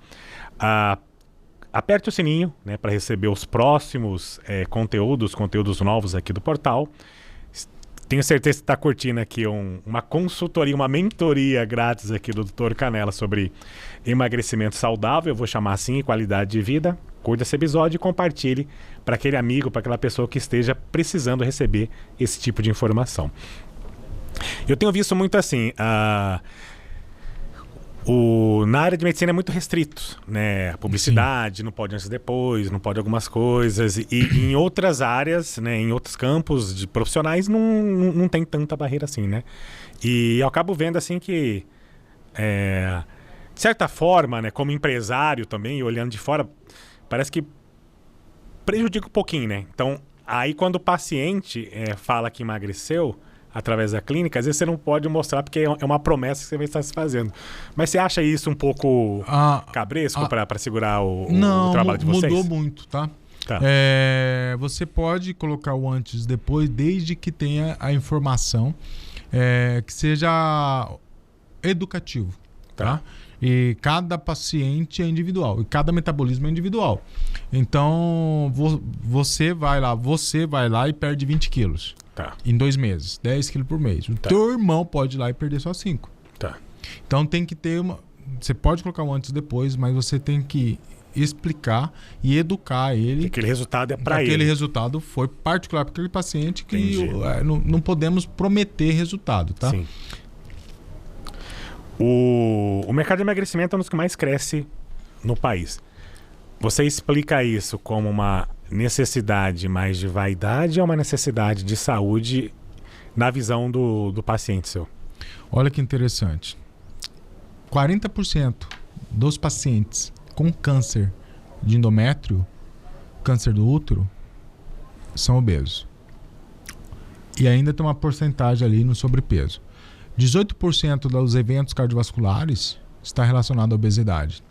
aperte o sininho, né, para receber os próximos conteúdos novos aqui do portal. Tenho certeza que está curtindo aqui uma consultoria, uma mentoria grátis aqui do Dr. Canela sobre emagrecimento saudável, eu vou chamar assim, e qualidade de vida. Curta esse episódio e compartilhe para aquele amigo, para aquela pessoa que esteja precisando receber esse tipo de informação. Eu tenho visto muito assim, na área de medicina é muito restrito, né? A publicidade, sim, não pode antes e depois, não pode algumas coisas. E em outras áreas, né, em outros campos de profissionais, não tem tanta barreira assim, né? E eu acabo vendo assim que, de certa forma, né, como empresário também, olhando de fora, parece que prejudica um pouquinho, né? Então, aí quando o paciente fala que emagreceu através da clínica, às vezes você não pode mostrar porque é uma promessa que você vai estar se fazendo. Mas você acha isso um pouco cabresco para segurar o trabalho de vocês? Não, mudou muito, tá? Você pode colocar o antes e depois, desde que tenha a informação que seja educativo, tá? E cada paciente é individual, e cada metabolismo é individual. Então, você vai lá e perde 20 quilos. Tá. Em 2 meses, 10 quilos por mês. O teu irmão pode ir lá e perder só 5. Tá. Então tem que ter você pode colocar um antes e depois, mas você tem que explicar e educar ele. Aquele resultado é para ele. Aquele resultado foi particular para aquele paciente que não podemos prometer resultado, tá? Sim. O mercado de emagrecimento é um dos que mais cresce no país. Você explica isso como uma necessidade mais de vaidade ou uma necessidade de saúde na visão do paciente seu? Olha que interessante. 40% dos pacientes com câncer de endométrio, câncer do útero, são obesos. E ainda tem uma porcentagem ali no sobrepeso. 18% dos eventos cardiovasculares está relacionado à obesidade.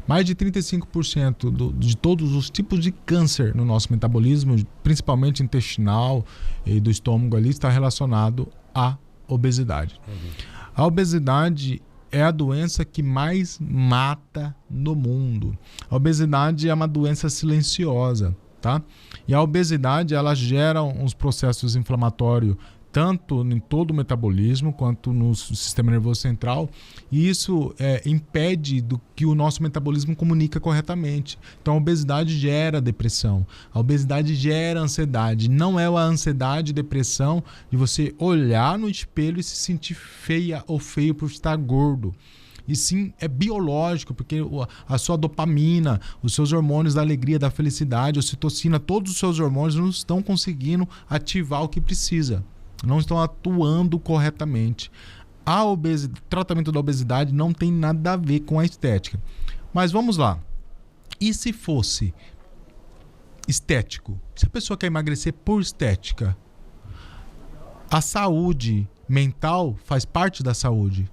Mais de 35% de todos os tipos de câncer no nosso metabolismo, principalmente intestinal e do estômago ali, está relacionado à obesidade. Uhum. A obesidade é a doença que mais mata no mundo. A obesidade é uma doença silenciosa, tá? E a obesidade, ela gera uns processos inflamatórios tanto em todo o metabolismo quanto no sistema nervoso central, e isso impede que o nosso metabolismo comunica corretamente. Então a obesidade gera depressão, a obesidade gera ansiedade. Não é a ansiedade e depressão de você olhar no espelho e se sentir feia ou feio por estar gordo. E sim, é biológico, porque a sua dopamina, os seus hormônios da alegria, da felicidade, a ocitocina, todos os seus hormônios não estão conseguindo ativar o que precisa. Não estão atuando corretamente. O tratamento da obesidade não tem nada a ver com a estética. Mas vamos lá. E se fosse estético? Se a pessoa quer emagrecer por estética, a saúde mental faz parte da saúde.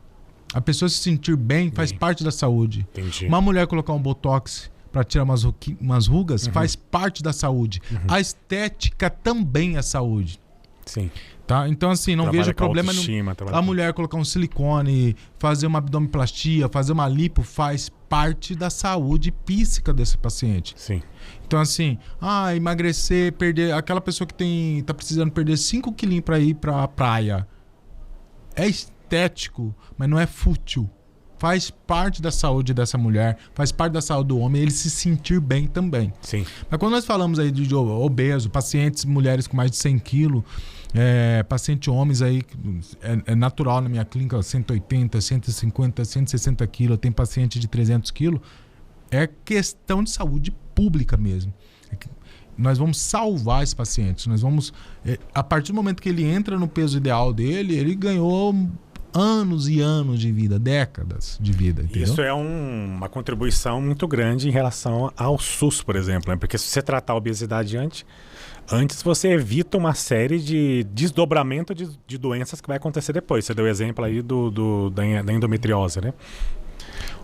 A pessoa se sentir bem faz parte da saúde. Entendi. Uma mulher colocar um botox para tirar umas rugas faz parte da saúde. A estética também é saúde. Sim. Tá? Então, assim, não vejo problema a mulher colocar um silicone, fazer uma abdominoplastia, fazer uma lipo, faz parte da saúde física desse paciente. Sim. Então, assim, emagrecer, perder, aquela pessoa que tá precisando perder 5 quilinhos para ir para a praia. É estético, mas não é fútil. faz parte da saúde dessa mulher, faz parte da saúde do homem, ele se sentir bem também. Sim. Mas quando nós falamos aí de obeso, pacientes mulheres com mais de 100 quilos, paciente homens aí, é natural na minha clínica, 180, 150, 160 quilos, tem paciente de 300 quilos, é questão de saúde pública mesmo. Nós vamos salvar esse paciente, nós vamos, a partir do momento que ele entra no peso ideal dele, ele ganhou anos e anos de vida, décadas de vida, entendeu? Isso é uma contribuição muito grande em relação ao SUS, por exemplo, né? Porque se você tratar a obesidade antes você evita uma série de desdobramento de doenças que vai acontecer depois. Você deu o exemplo aí da endometriose, né?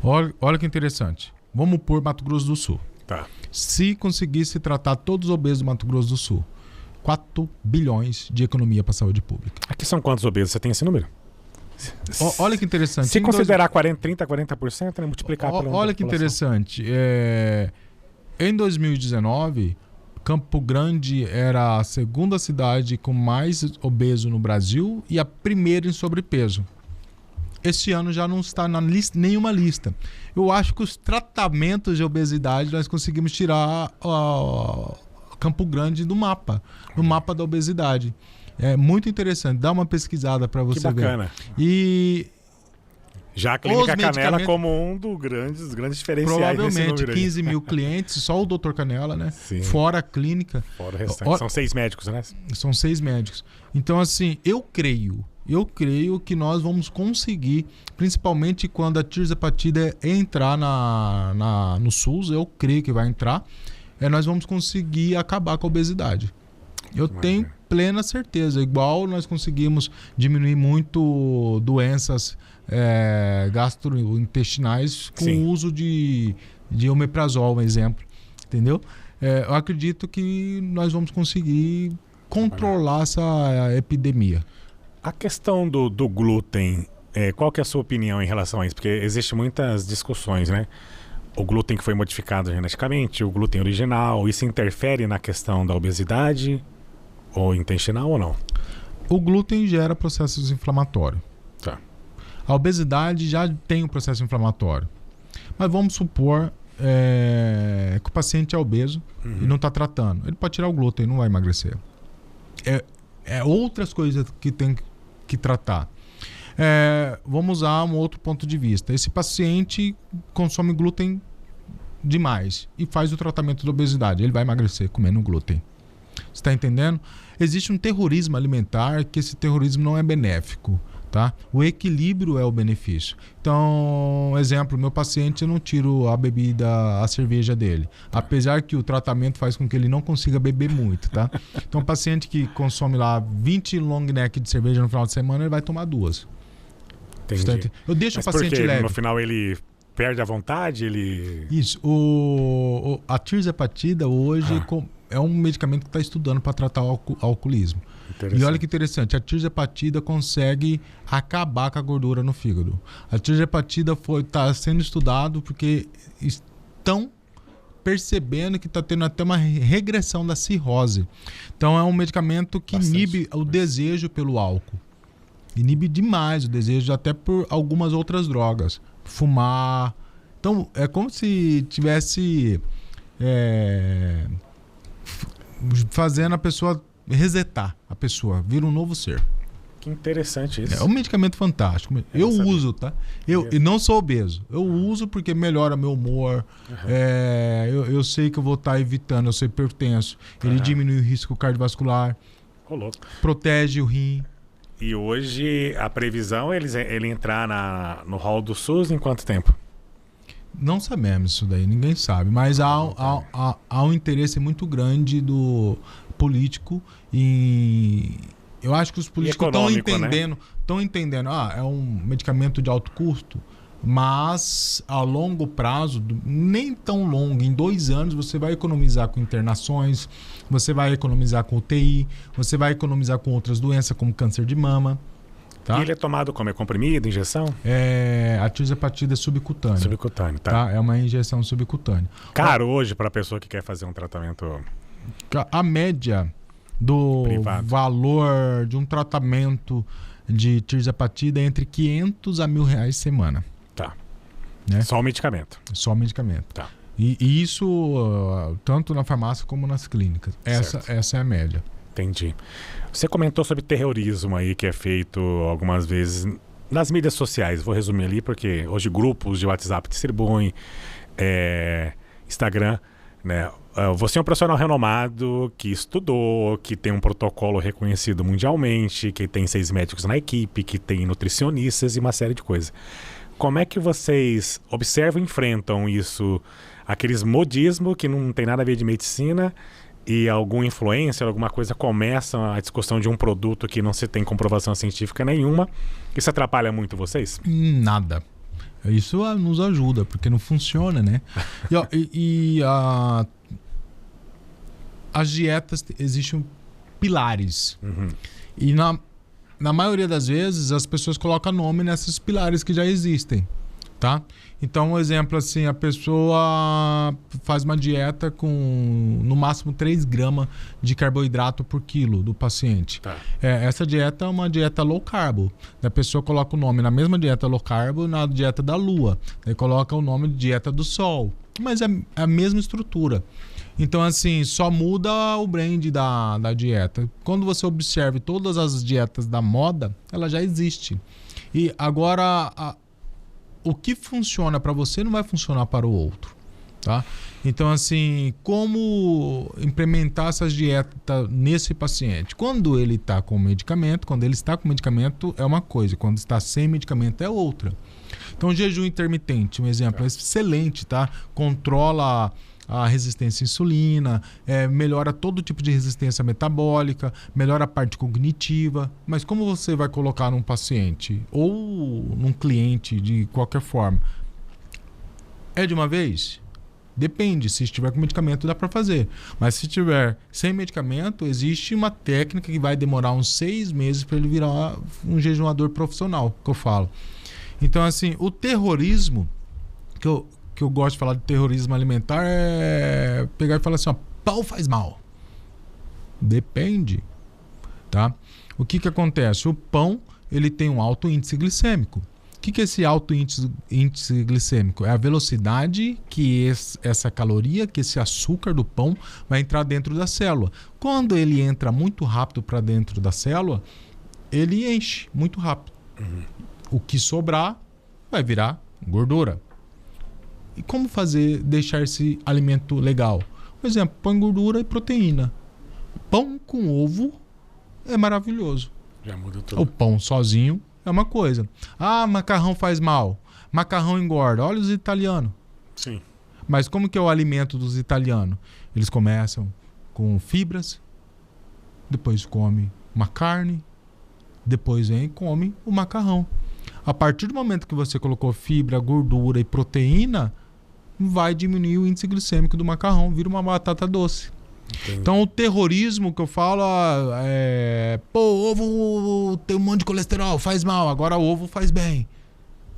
Olha que interessante. Vamos pôr Mato Grosso do Sul. Tá. Se conseguisse tratar todos os obesos do Mato Grosso do Sul, 4 bilhões de economia para a saúde pública. Aqui são quantos obesos? Você tem esse número? Olha que interessante. Se considerar 40%, né, multiplicar pela Olha que interessante. Em 2019, Campo Grande era a segunda cidade com mais obeso no Brasil e a primeira em sobrepeso. Este ano já não está na nenhuma lista. Eu acho que os tratamentos de obesidade nós conseguimos tirar Campo Grande do mapa da obesidade. É muito interessante. Dá uma pesquisada para você ver. Que bacana. E já a Clínica Canela como um dos grandes diferenciais. Provavelmente 15 mil clientes, só o Dr. Canela, né? Sim. Fora a clínica. Fora o restante. São 6 médicos, né? São 6 médicos. Então, assim, eu creio que nós vamos conseguir, principalmente quando a tirzepatida entrar no SUS, eu creio que vai entrar, nós vamos conseguir acabar com a obesidade. Eu tenho plena certeza. Igual nós conseguimos diminuir muito doenças gastrointestinais com o uso de omeprazol, um exemplo. Entendeu? Eu acredito que nós vamos conseguir controlar essa epidemia. A questão do glúten, qual que é a sua opinião em relação a isso? Porque existem muitas discussões, né? O glúten que foi modificado geneticamente, o glúten original, isso interfere na questão da obesidade ou intestinal ou não? O glúten gera processos inflamatórios. Tá. A obesidade já tem um processo inflamatório. Mas vamos supor que o paciente é obeso e não está tratando. Ele pode tirar o glúten, não vai emagrecer. Outras coisas que tem que tratar. Vamos usar um outro ponto de vista. Esse paciente consome glúten demais e faz o tratamento da obesidade. Ele vai emagrecer comendo glúten. Você está entendendo? Existe um terrorismo alimentar que esse terrorismo não é benéfico. Tá? O equilíbrio é o benefício. Então, exemplo, meu paciente, eu não tiro a cerveja dele. Apesar que o tratamento faz com que ele não consiga beber muito, tá? Então, o paciente que consome lá 20 long neck de cerveja no final de semana, ele vai tomar 2. Entendi. Eu deixo Mas o paciente porque leve. No final ele perde a vontade? Isso. A tirzepatida hoje é um medicamento que está estudando para tratar o alcoolismo. E olha que interessante, a tirzepatida consegue acabar com a gordura no fígado. A tirzepatida está sendo estudado porque estão percebendo que está tendo até uma regressão da cirrose. Então é um medicamento que inibe o desejo pelo álcool. Inibe demais o desejo até por algumas outras drogas. Fumar. Então é como se tivesse fazendo a pessoa resetar a pessoa, vira um novo ser. Que interessante isso. É um medicamento fantástico. Eu uso, tá? Eu não sou obeso. Eu uso porque melhora meu humor. Eu sei que eu vou estar evitando, eu sou hipertenso. Ele diminui o risco cardiovascular. Protege o rim. E hoje a previsão é ele entrar no hall do SUS em quanto tempo? Não sabemos isso daí, ninguém sabe. Mas há um interesse muito grande do político e eu acho que os políticos estão entendendo, é um medicamento de alto custo, mas a longo prazo, nem tão longo, em 2 anos você vai economizar com internações, você vai economizar com UTI, você vai economizar com outras doenças como câncer de mama. Tá? E ele é tomado como? É comprimido, injeção? A tirzepatida é subcutânea. Subcutânea, tá. É uma injeção subcutânea. Caro hoje para a pessoa que quer fazer um tratamento... A média do privado. Valor de um tratamento de tirzepatida é entre 500 a R$1.000 semana. Tá. né? Só o medicamento. Só medicamento. Tá. E isso tanto na farmácia como nas clínicas. Essa é a média. Entendi. Você comentou sobre terrorismo aí que é feito algumas vezes nas mídias sociais. Vou resumir ali porque hoje grupos de WhatsApp distribuem, Instagram, né? Você é um profissional renomado que estudou, que tem um protocolo reconhecido mundialmente, que tem 6 médicos na equipe, que tem nutricionistas e uma série de coisas. Como é que vocês observam e enfrentam isso? Aqueles modismos que não tem nada a ver de medicina e algum influencer, alguma coisa começa a discussão de um produto que não se tem comprovação científica nenhuma. Isso atrapalha muito vocês? Nada. Isso nos ajuda, porque não funciona, né? As dietas, existem pilares. Uhum. E na maioria das vezes, as pessoas colocam nome nesses pilares que já existem, tá? Então, um exemplo assim, a pessoa faz uma dieta com no máximo 3 gramas de carboidrato por quilo do paciente. Tá. Essa dieta é uma dieta low carb. A pessoa coloca o nome na mesma dieta low carb na dieta da lua. Aí coloca o nome de dieta do sol. Mas é a mesma estrutura. Então, assim, só muda o brand da dieta. Quando você observa todas as dietas da moda, ela já existe. E agora, o que funciona para você não vai funcionar para o outro, tá? Então, assim, como implementar essas dietas nesse paciente? Quando ele está com medicamento, é uma coisa. Quando está sem medicamento é outra. Então, o jejum intermitente, um exemplo excelente, tá? Controla a resistência à insulina, melhora todo tipo de resistência metabólica, melhora a parte cognitiva. Mas como você vai colocar num paciente ou num cliente de qualquer forma? É de uma vez? Depende. Se estiver com medicamento, dá para fazer. Mas se estiver sem medicamento, existe uma técnica que vai demorar uns 6 meses para ele virar um jejuador profissional, que eu falo. Então, assim, o terrorismo que eu gosto de falar de terrorismo alimentar é pegar e falar assim, ó, pão faz mal. Depende, tá? O que acontece? O pão, ele tem um alto índice glicêmico. O que é esse alto índice glicêmico? É a velocidade que essa caloria, que esse açúcar do pão vai entrar dentro da célula. Quando ele entra muito rápido para dentro da célula, ele enche muito rápido. Uhum. O que sobrar vai virar gordura. E como deixar esse alimento legal? Por exemplo, põe gordura e proteína. Pão com ovo é maravilhoso. Já muda tudo. O pão sozinho é uma coisa. Ah, macarrão faz mal. Macarrão engorda. Olha os italianos. Sim. Mas como que é o alimento dos italianos? Eles começam com fibras, depois come uma carne, depois vem e come o macarrão. A partir do momento que você colocou fibra, gordura e proteína, vai diminuir o índice glicêmico do macarrão, vira uma batata doce. Entendi. Então o terrorismo que eu falo ovo tem um monte de colesterol, faz mal, agora o ovo faz bem.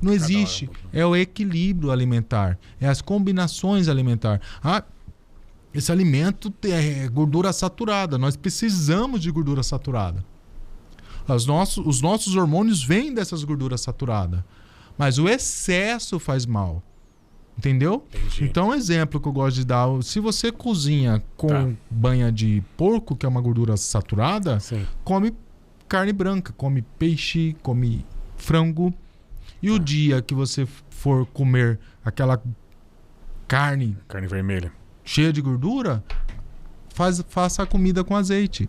Não existe. É o equilíbrio alimentar, é as combinações alimentares. Esse alimento é gordura saturada, nós precisamos de gordura saturada. Os nossos hormônios vêm dessas gorduras saturadas, mas o excesso faz mal. Entendeu? Entendi. Então, um exemplo que eu gosto de dar, se você cozinha com banha de porco, que é uma gordura saturada, sim, come carne branca, come peixe, come frango. E o dia que você for comer aquela carne vermelha cheia de gordura, faça a comida com azeite.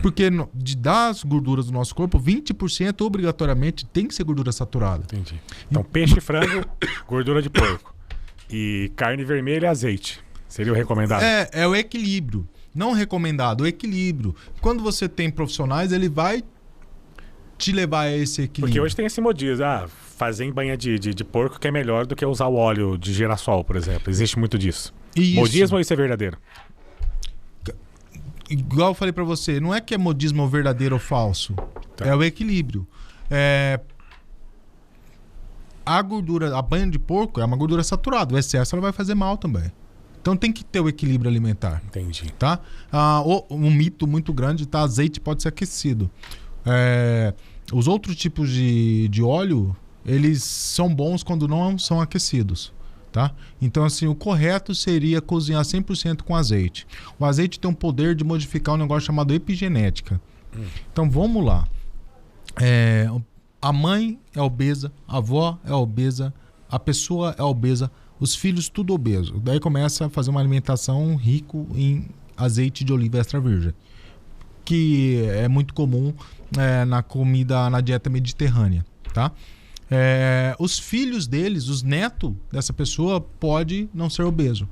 Porque das gorduras do nosso corpo, 20% obrigatoriamente tem que ser gordura saturada. Entendi. Então, peixe, frango, gordura de porco. E carne vermelha, azeite. Seria o recomendado? É o equilíbrio. Não recomendado, o equilíbrio. Quando você tem profissionais, ele vai te levar a esse equilíbrio. Porque hoje tem esse modismo. Fazer em banha de porco que é melhor do que usar o óleo de girassol, por exemplo. Existe muito disso. Isso. Modismo ou isso é verdadeiro? Igual eu falei pra você, não é que é modismo verdadeiro ou falso. Tá. É o equilíbrio. A gordura, a banha de porco é uma gordura saturada. O excesso ela vai fazer mal também. Então tem que ter o equilíbrio alimentar. Entendi. Tá? Um mito muito grande, tá? Azeite pode ser aquecido. Os outros tipos de óleo, eles são bons quando não são aquecidos, tá? Então, assim, o correto seria cozinhar 100% com azeite. O azeite tem um poder de modificar um negócio chamado epigenética. Então, vamos lá. A mãe é obesa, a avó é obesa, a pessoa é obesa, os filhos tudo obeso. Daí começa a fazer uma alimentação rico em azeite de oliva extra virgem, que é muito comum na comida, na dieta mediterrânea, tá? Os filhos deles, os netos dessa pessoa, pode não ser obeso,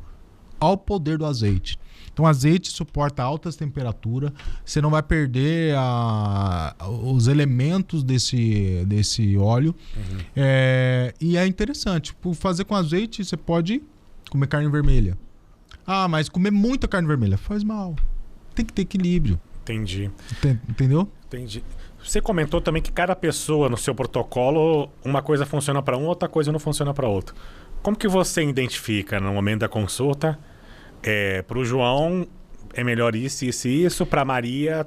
ao poder do azeite. Então, o azeite suporta altas temperaturas, você não vai perder os elementos desse óleo. E é interessante, por fazer com azeite, você pode comer carne vermelha. Ah, mas comer muita carne vermelha faz mal. Tem que ter equilíbrio. Entendi. Entendeu? Entendi. Você comentou também que cada pessoa no seu protocolo, uma coisa funciona para um, outra coisa não funciona para outro. Como que você identifica no momento da consulta? Para o João é melhor isso, isso e isso. Para Maria,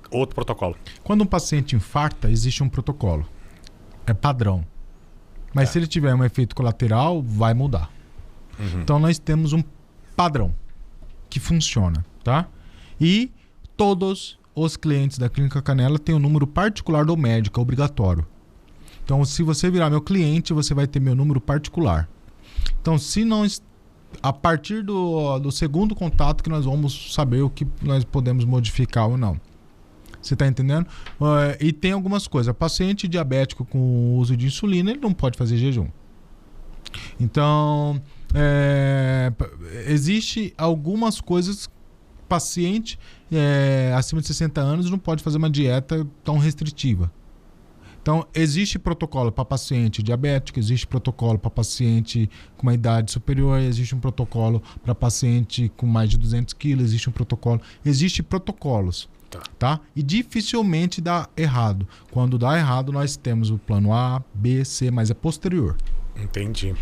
outro protocolo. Quando um paciente infarta, existe um protocolo. É padrão. Mas se ele tiver um efeito colateral, vai mudar. Então nós temos um padrão que funciona, tá? E todos os clientes da Clínica Canela têm um número particular do médico, é obrigatório. Então, se você virar meu cliente, você vai ter meu número particular. Então, se não... A partir do segundo contato que nós vamos saber o que nós podemos modificar ou não. Você está entendendo? E tem algumas coisas. Paciente diabético com uso de insulina, ele não pode fazer jejum. Então, existe algumas coisas. Paciente acima de 60 anos não pode fazer uma dieta tão restritiva. Então, existe protocolo para paciente diabético, existe protocolo para paciente com uma idade superior, existe um protocolo para paciente com mais de 200 quilos, existe um protocolo. Existem protocolos, tá? E dificilmente dá errado. Quando dá errado, nós temos o plano A, B, C, mas é posterior. Entendi.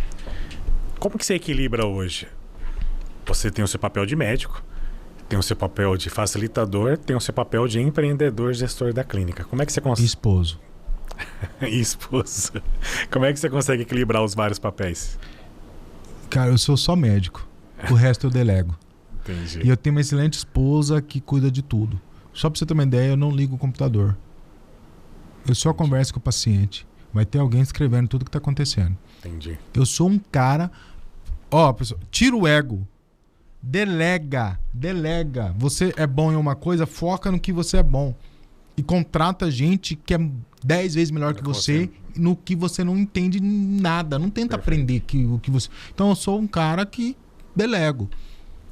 Como que você equilibra hoje? Você tem o seu papel de médico, tem o seu papel de facilitador, tem o seu papel de empreendedor, gestor da clínica. Como é que você consegue... Esposo. Esposo. Como é que você consegue equilibrar os vários papéis? Cara, eu sou só médico. O resto eu delego. Entendi. E eu tenho uma excelente esposa que cuida de tudo. Só pra você ter uma ideia, eu não ligo o computador. Eu só converso com o paciente. Vai ter alguém escrevendo tudo que tá acontecendo. Entendi. Eu sou um cara... pessoal, tira o ego. Delega. Você é bom em uma coisa, foca no que você é bom. E contrata gente que é 10 vezes melhor que você no que você não entende nada. Não tenta aprender o que você... Então eu sou um cara que delego.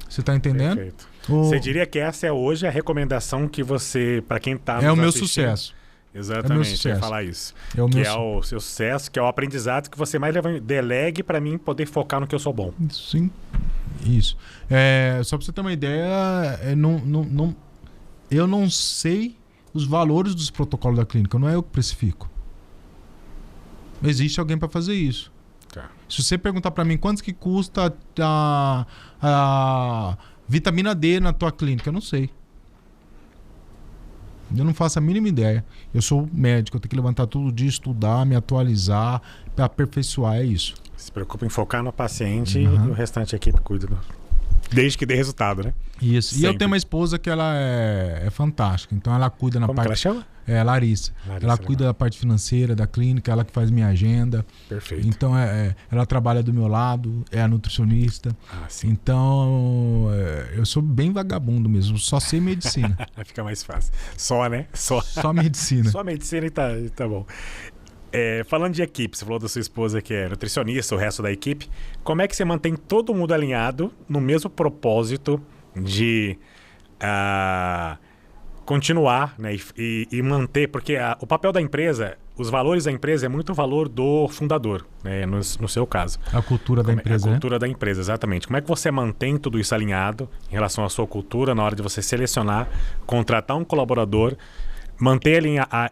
Você tá entendendo? Perfeito. Você diria que essa é hoje a recomendação que você, para quem tá É o meu sucesso. Exatamente, eu ia falar isso. É o que meu é o seu sucesso, que é o aprendizado que você mais leva. Delegue para mim poder focar no que eu sou bom. Sim, isso. Só para você ter uma ideia, eu não sei os valores dos protocolos da clínica, não é eu que precifico. Existe alguém para fazer isso. Tá. Se você perguntar para mim quanto que custa a vitamina D na tua clínica, eu não sei. Eu não faço a mínima ideia. Eu sou médico, eu tenho que levantar todo dia, estudar, me atualizar, para aperfeiçoar, é isso. Se preocupa em focar no paciente e o restante a equipe cuida desde que dê resultado, né? Isso. Sempre. E eu tenho uma esposa que ela é fantástica. Então ela cuida na parte... Como que ela chama? Larissa. Ela cuida da parte financeira da clínica, ela que faz minha agenda. Perfeito. Então ela trabalha do meu lado, é a nutricionista. Sim. Então eu sou bem vagabundo mesmo, só sei medicina. Fica mais fácil. Só, né? Só medicina. Só medicina e tá bom. Falando de equipe, você falou da sua esposa que é nutricionista, o resto da equipe. Como é que você mantém todo mundo alinhado no mesmo propósito de continuar, né, e manter? Porque o papel da empresa, os valores da empresa é muito o valor do fundador, né, no seu caso. A cultura da empresa, A cultura da empresa, exatamente. Como é que você mantém tudo isso alinhado em relação à sua cultura na hora de você selecionar, contratar um colaborador, manter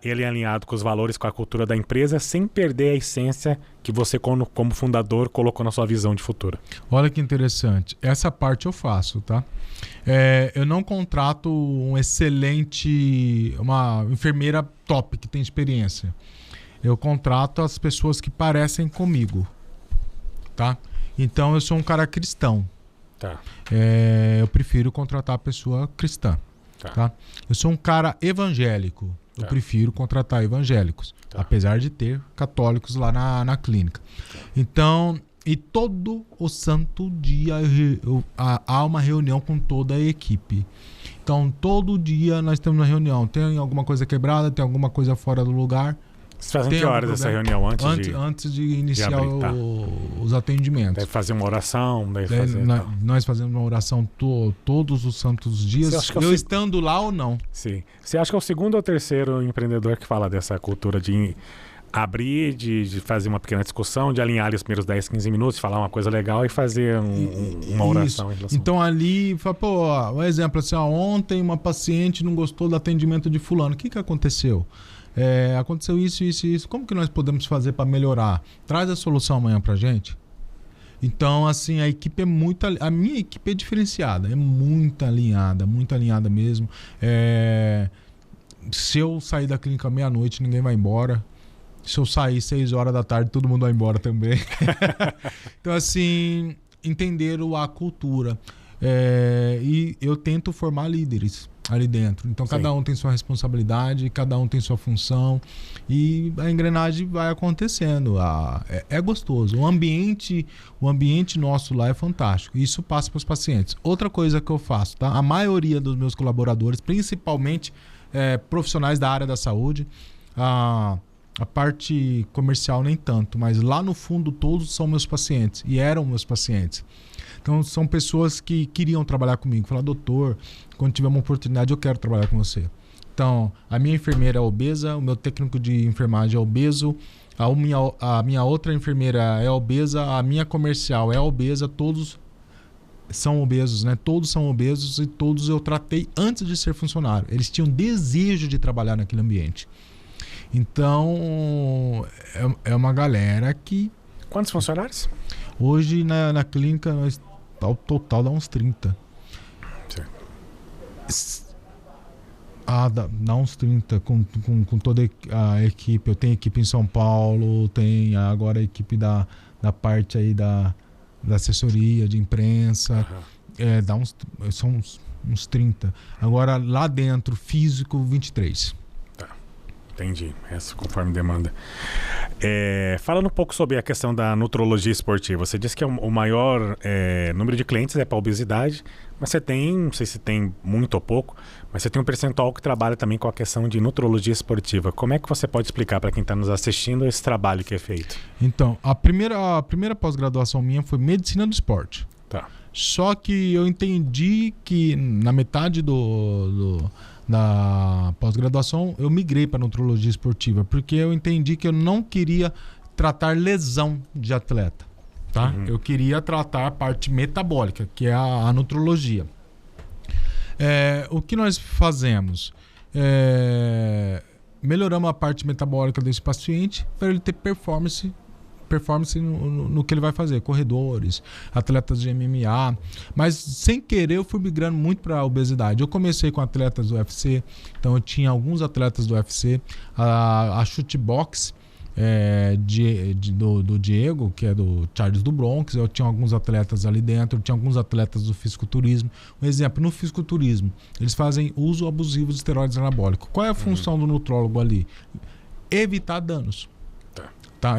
ele alinhado com os valores, com a cultura da empresa, sem perder a essência que você, como fundador, colocou na sua visão de futuro? Olha que interessante. Essa parte eu faço, tá? Eu não contrato uma enfermeira top, que tem experiência. eu contrato as pessoas que parecem comigo, tá? Então eu sou um cara cristão. Tá. Eu prefiro contratar a pessoa cristã. Tá? Eu sou um cara evangélico. Eu prefiro contratar evangélicos. Apesar de ter católicos lá na clínica. Então, e todo o santo dia há uma reunião com toda a equipe. Então, todo dia nós temos uma reunião. Tem alguma coisa quebrada, tem alguma coisa fora do lugar. Vocês fazem que horas essa reunião? Antes de iniciar os atendimentos. Deve fazer uma oração. Nós fazemos uma oração todos os santos dias, estando lá ou não. Sim. Você acha que é o segundo ou terceiro empreendedor que fala dessa cultura de abrir, de fazer uma pequena discussão, de alinhar ali os primeiros 10, 15 minutos, falar uma coisa legal e fazer uma oração em relação. Então ali, um exemplo assim, ontem uma paciente não gostou do atendimento de fulano. O que aconteceu? Aconteceu isso, isso e isso. Como que nós podemos fazer para melhorar? Traz a solução amanhã pra gente. Então, assim, a equipe é muito... A minha equipe é diferenciada, é muito alinhada mesmo. Se eu sair da clínica meia-noite, ninguém vai embora. Se eu sair 6 horas da tarde, todo mundo vai embora também. Então, assim, entenderam a cultura. E eu tento formar líderes ali dentro. Então, cada um tem sua responsabilidade, cada um tem sua função e a engrenagem vai acontecendo. É gostoso. O ambiente nosso lá é fantástico. Isso passa para os pacientes. Outra coisa que eu faço, tá? A maioria dos meus colaboradores, principalmente profissionais da área da saúde, a parte comercial nem tanto, mas lá no fundo todos são meus pacientes e eram meus pacientes. Então são pessoas que queriam trabalhar comigo. Falaram, doutor, quando tiver uma oportunidade eu quero trabalhar com você. Então a minha enfermeira é obesa, o meu técnico de enfermagem é obeso, a minha outra enfermeira é obesa, a minha comercial é obesa, todos são obesos, né? Todos são obesos e todos eu tratei antes de ser funcionário. Eles tinham desejo de trabalhar naquele ambiente. Então é uma galera que... Quantos funcionários? Hoje na clínica nós o total dá uns 30. Certo. Dá uns 30 com toda a equipe. Eu tenho equipe em São Paulo, tem agora a equipe da parte aí da assessoria de imprensa. São uns 30. Agora lá dentro, físico, 23. Entendi, conforme demanda. Falando um pouco sobre a questão da nutrologia esportiva, você disse que o maior número de clientes é para obesidade, mas você tem, não sei se tem muito ou pouco, mas você tem um percentual que trabalha também com a questão de nutrologia esportiva. Como é que você pode explicar para quem está nos assistindo esse trabalho que é feito? Então, a primeira pós-graduação minha foi medicina do esporte. Tá. Só que eu entendi que na metade da pós-graduação eu migrei para nutrologia esportiva, porque eu entendi que eu não queria tratar lesão de atleta, tá? Uhum. Eu queria tratar a parte metabólica, que é a nutrologia. O que nós fazemos? Melhoramos a parte metabólica desse paciente para ele ter performance no que ele vai fazer, corredores, atletas de MMA, mas sem querer eu fui migrando muito para a obesidade. Eu comecei com atletas do UFC, então eu tinha alguns atletas do UFC, a chutebox do Diego, que é do Charles do Bronx, eu tinha alguns atletas ali dentro, eu tinha alguns atletas do fisiculturismo. Um exemplo, no fisiculturismo, eles fazem uso abusivo de esteroides anabólicos. Qual é a função do nutrólogo ali? Evitar danos.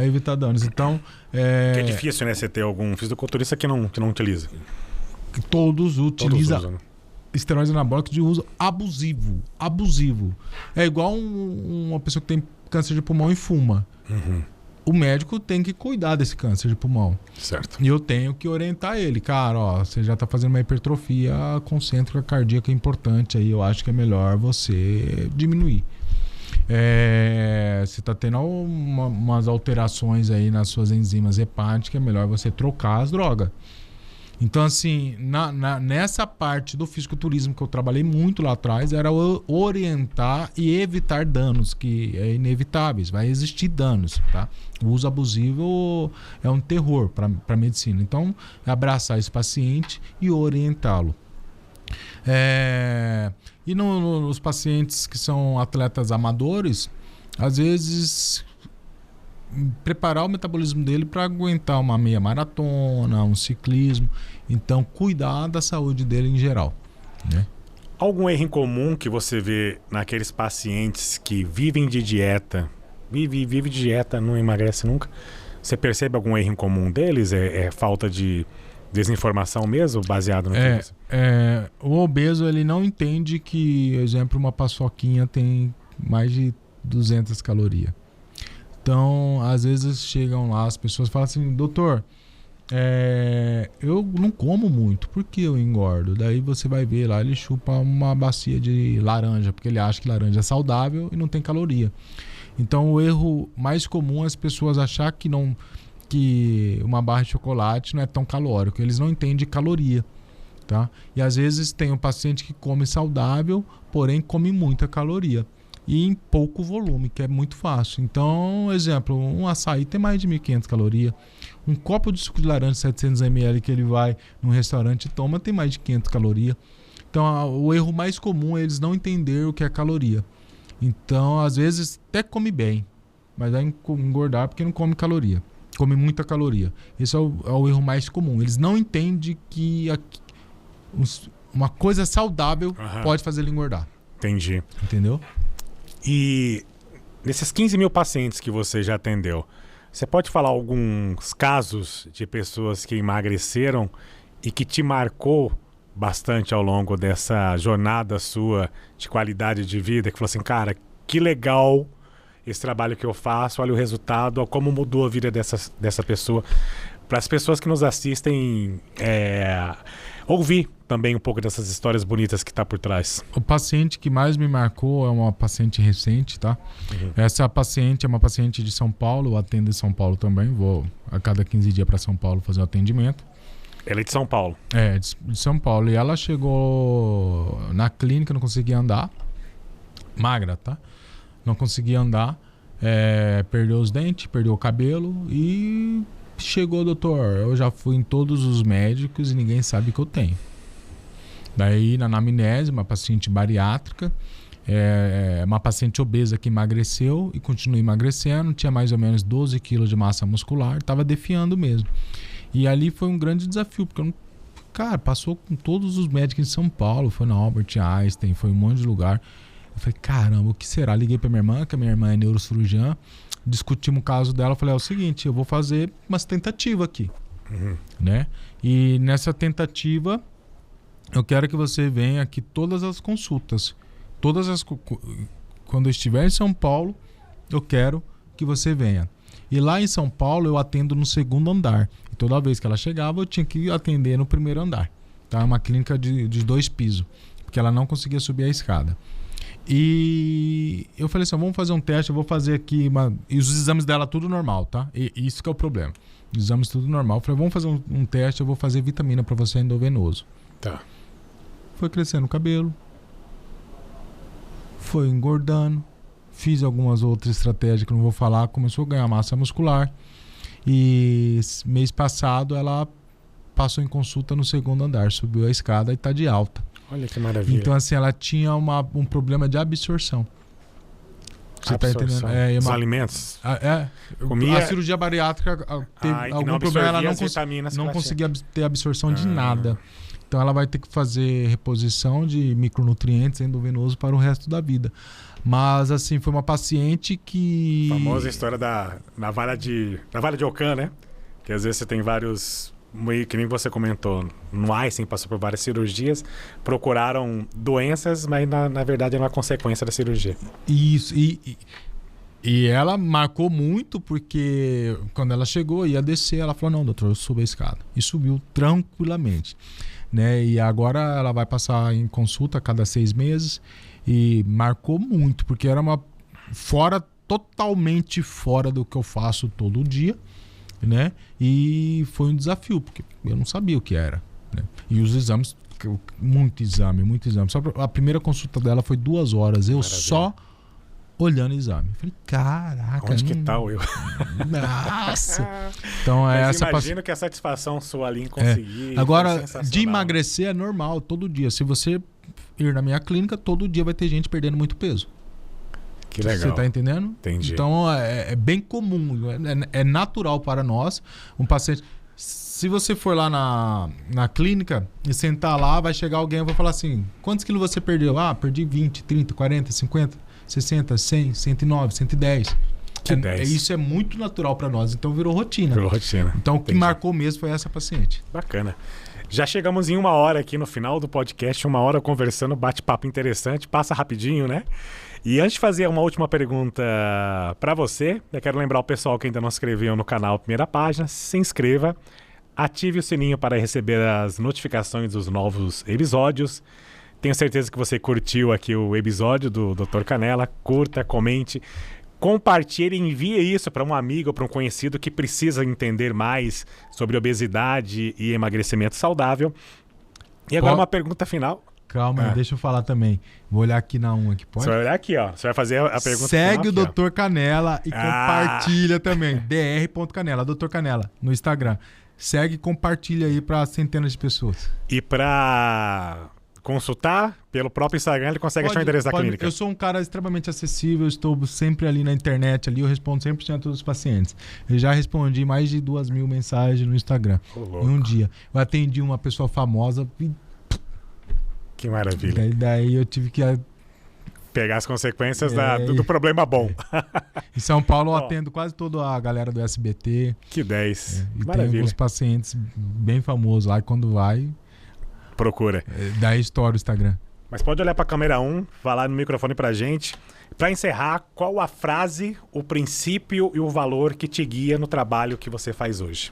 Evitar danos. Então, é difícil, né? Você ter algum fisiculturista que não utiliza. Todos utilizam esteroides anabólicos de uso abusivo. É igual uma pessoa que tem câncer de pulmão e fuma. Uhum. O médico tem que cuidar desse câncer de pulmão. Certo. E eu tenho que orientar ele. Cara, você já está fazendo uma hipertrofia concêntrica cardíaca importante aí. Eu acho que é melhor você diminuir. Você está tendo umas alterações aí nas suas enzimas hepáticas, é melhor você trocar as drogas. Então, assim, nessa parte do fisiculturismo que eu trabalhei muito lá atrás, era orientar e evitar danos, que é inevitáveis, vai existir danos, tá? O uso abusivo é um terror para a medicina. Então, abraçar esse paciente e orientá-lo. E nos pacientes que são atletas amadores, às vezes preparar o metabolismo dele para aguentar uma meia maratona, um ciclismo. Então, cuidar da saúde dele em geral, né? Algum erro em comum que você vê naqueles pacientes que vivem de dieta, vive de dieta, não emagrece nunca? Você percebe algum erro em comum deles? É falta de desinformação mesmo, baseado no que você... O obeso, ele não entende que, exemplo, uma paçoquinha tem mais de 200 calorias. Então, às vezes chegam lá, as pessoas falam assim, doutor, eu não como muito, por que eu engordo? Daí você vai ver lá, ele chupa uma bacia de laranja, porque ele acha que laranja é saudável e não tem caloria. Então, o erro mais comum é as pessoas achar que uma barra de chocolate não é tão calórico. Eles não entendem caloria, tá? E às vezes tem um paciente que come saudável, porém come muita caloria. E em pouco volume, que é muito fácil. Então, exemplo, um açaí tem mais de 1.500 calorias. Um copo de suco de laranja de 700 ml que ele vai num restaurante e toma tem mais de 500 calorias. Então, o erro mais comum é eles não entenderem o que é caloria. Então, às vezes, até come bem, mas vai engordar porque não come caloria. Come muita caloria. Esse é o erro mais comum. Eles não entendem que uma coisa saudável pode fazer ele engordar. Entendi. Entendeu? E nesses 15 mil pacientes que você já atendeu, você pode falar alguns casos de pessoas que emagreceram e que te marcou bastante ao longo dessa jornada sua de qualidade de vida, que falou assim, cara, que legal esse trabalho que eu faço, olha o resultado, olha como mudou a vida dessa pessoa. Para as pessoas que nos assistem, ouvir também um pouco dessas histórias bonitas que está por trás. O paciente que mais me marcou é uma paciente recente, tá? Essa paciente é uma paciente de São Paulo, eu atendo em São Paulo também, vou a cada 15 dias para São Paulo fazer o atendimento. Ela é de São Paulo? É, de São Paulo. E ela chegou na clínica, não conseguia andar, magra, tá? Não conseguia andar, perdeu os dentes, perdeu o cabelo e chegou, doutor, eu já fui em todos os médicos e ninguém sabe o que eu tenho. Daí, na anamnese, uma paciente bariátrica, uma paciente obesa que emagreceu e continua emagrecendo, tinha mais ou menos 12 quilos de massa muscular, estava defiando mesmo. E ali foi um grande desafio, porque cara, passou com todos os médicos em São Paulo, foi na Albert Einstein, foi em um monte de lugar. Eu falei, caramba, o que será? Liguei pra minha irmã, que a minha irmã é neurocirurgiã, discutimos o caso dela, falei, é o seguinte, eu vou fazer umas tentativas aqui, né? E nessa tentativa, eu quero que você venha aqui todas as consultas, quando eu estiver em São Paulo, eu quero que você venha. E lá em São Paulo, eu atendo no segundo andar. E toda vez que ela chegava, eu tinha que atender no primeiro andar. Tá? Uma clínica de 2 pisos, porque ela não conseguia subir a escada. E eu falei assim, vamos fazer um teste, eu vou fazer aqui e os exames dela tudo normal, tá? E isso que é o problema. Os exames tudo normal. Eu falei, vamos fazer um teste, eu vou fazer vitamina para você endovenoso. Tá. Foi crescendo o cabelo, foi engordando, fiz algumas outras estratégias que eu não vou falar, começou a ganhar massa muscular. E mês passado ela passou em consulta no segundo andar, subiu a escada e está de alta. Olha que maravilha. Então, assim, ela tinha um problema de absorção. Você tá entendendo? Os alimentos? A cirurgia bariátrica teve algum problema, ela não conseguia ter absorção de nada. Então, ela vai ter que fazer reposição de micronutrientes endovenosos para o resto da vida. Mas, assim, foi uma paciente que... A famosa história da navalha de Ockham, né? Que às vezes você tem vários... Que nem você comentou, no Einstein passou por várias cirurgias, procuraram doenças, mas na verdade era uma consequência da cirurgia. Isso, e ela marcou muito porque quando ela chegou, ia descer, ela falou, não, doutor, eu subo a escada. E subiu tranquilamente, né? E agora ela vai passar em consulta a cada 6 meses e marcou muito, porque era totalmente fora do que eu faço todo dia. Né? E foi um desafio, porque eu não sabia o que era, né? E os exames, muito exame. Só a primeira consulta dela foi 2 horas, eu Maravilha. Só olhando o exame. Eu falei, caraca. Onde que tal eu? Nossa. Então essa imagino que a satisfação sua ali em conseguir. Agora, de emagrecer é normal, todo dia. Se você ir na minha clínica, todo dia vai ter gente perdendo muito peso. Que legal. Você tá entendendo? Entendi. Então é bem comum, é natural para nós. Um paciente. Se você for lá na clínica e sentar lá, vai chegar alguém e vai falar assim: quantos quilos você perdeu? Ah, perdi 20, 30, 40, 50, 60, 100, 109, 110. Isso é muito natural para nós, então virou rotina. Virou rotina. Então o que marcou mesmo foi essa paciente. Bacana. Já chegamos em 1 hora aqui no final do podcast, 1 hora conversando, bate-papo interessante, passa rapidinho, né? E antes de fazer uma última pergunta para você, eu quero lembrar o pessoal que ainda não se inscreveu no canal Primeira Página, se inscreva, ative o sininho para receber as notificações dos novos episódios. Tenho certeza que você curtiu aqui o episódio do Dr. Canella, curta, comente, compartilhe e envie isso para um amigo ou para um conhecido que precisa entender mais sobre obesidade e emagrecimento saudável. E agora uma pergunta final. Calma, deixa eu falar também. Vou olhar aqui na 1 aqui, pode? Você vai olhar aqui, ó. Você vai fazer a pergunta Segue final o Dr. Canella e compartilha também. dr.canella, Dr. Canella, no Instagram. Segue e compartilha aí para centenas de pessoas. E para consultar pelo próprio Instagram, ele consegue achar o endereço da clínica. Eu sou um cara extremamente acessível, estou sempre ali na internet, ali eu respondo 100% dos pacientes. Eu já respondi mais de 2.000 mensagens no Instagram em um dia. Eu atendi uma pessoa famosa e... Que maravilha. Daí eu tive que... pegar as consequências do problema bom. Em São Paulo eu atendo quase toda a galera do SBT. Que 10. E maravilha. tem alguns pacientes bem famosos lá, e quando vai... procura. Daí estoura o Instagram. Mas pode olhar para a câmera 1, falar no microfone pra gente. Para encerrar, qual a frase, o princípio e o valor que te guia no trabalho que você faz hoje?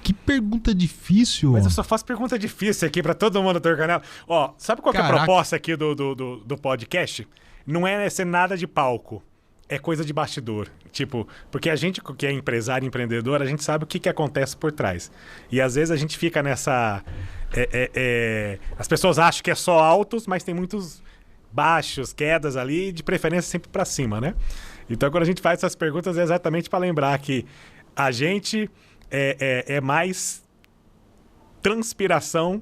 Que pergunta difícil. Mas eu só faço pergunta difícil aqui para todo mundo do canal. Ó, sabe qual que é a proposta aqui do podcast? Não é ser nada de palco. É coisa de bastidor. Tipo, porque a gente que é empresário, empreendedor, a gente sabe o que acontece por trás. E às vezes a gente fica nessa... as pessoas acham que é só altos, mas tem muitos baixos, quedas ali, de preferência sempre para cima, né? Então quando a gente faz essas perguntas é exatamente para lembrar que a gente é mais transpiração,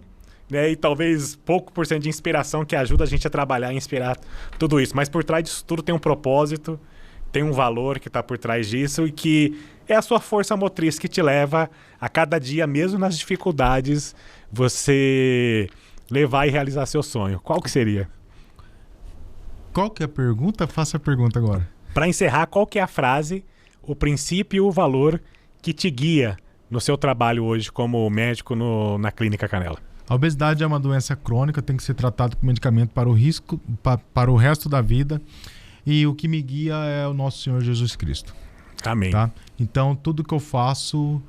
né? E talvez pouco por cento de inspiração que ajuda a gente a trabalhar e inspirar tudo isso. Mas por trás disso tudo tem um propósito, tem um valor que está por trás disso e que é a sua força motriz que te leva a cada dia, mesmo nas dificuldades, você levar e realizar seu sonho. Qual que seria? Qual que é a pergunta? Faça a pergunta agora. Para encerrar, qual que é a frase, o princípio e o valor que te guia no seu trabalho hoje como médico na Clínica Canella? A obesidade é uma doença crônica, tem que ser tratado com medicamento para o resto da vida. E o que me guia é o nosso Senhor Jesus Cristo. Amém. Tá? Então, tudo que eu faço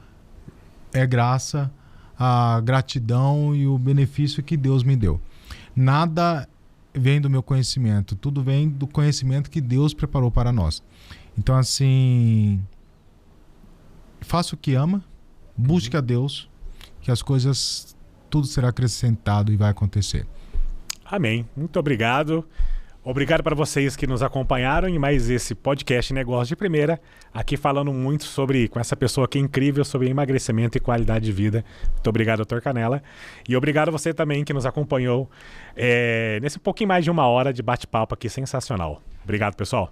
é graça à gratidão e o benefício que Deus me deu. Nada vem do meu conhecimento, tudo vem do conhecimento que Deus preparou para nós. Então, assim, faça o que ama, busque a Deus, que as coisas, tudo será acrescentado e vai acontecer. Amém. Muito obrigado. Obrigado para vocês que nos acompanharam em mais esse podcast Negócio de Primeira, aqui falando muito com essa pessoa que é incrível, sobre emagrecimento e qualidade de vida. Muito obrigado, Dr. Canella. E obrigado a você também que nos acompanhou nesse pouquinho mais de 1 hora de bate-papo aqui sensacional. Obrigado, pessoal.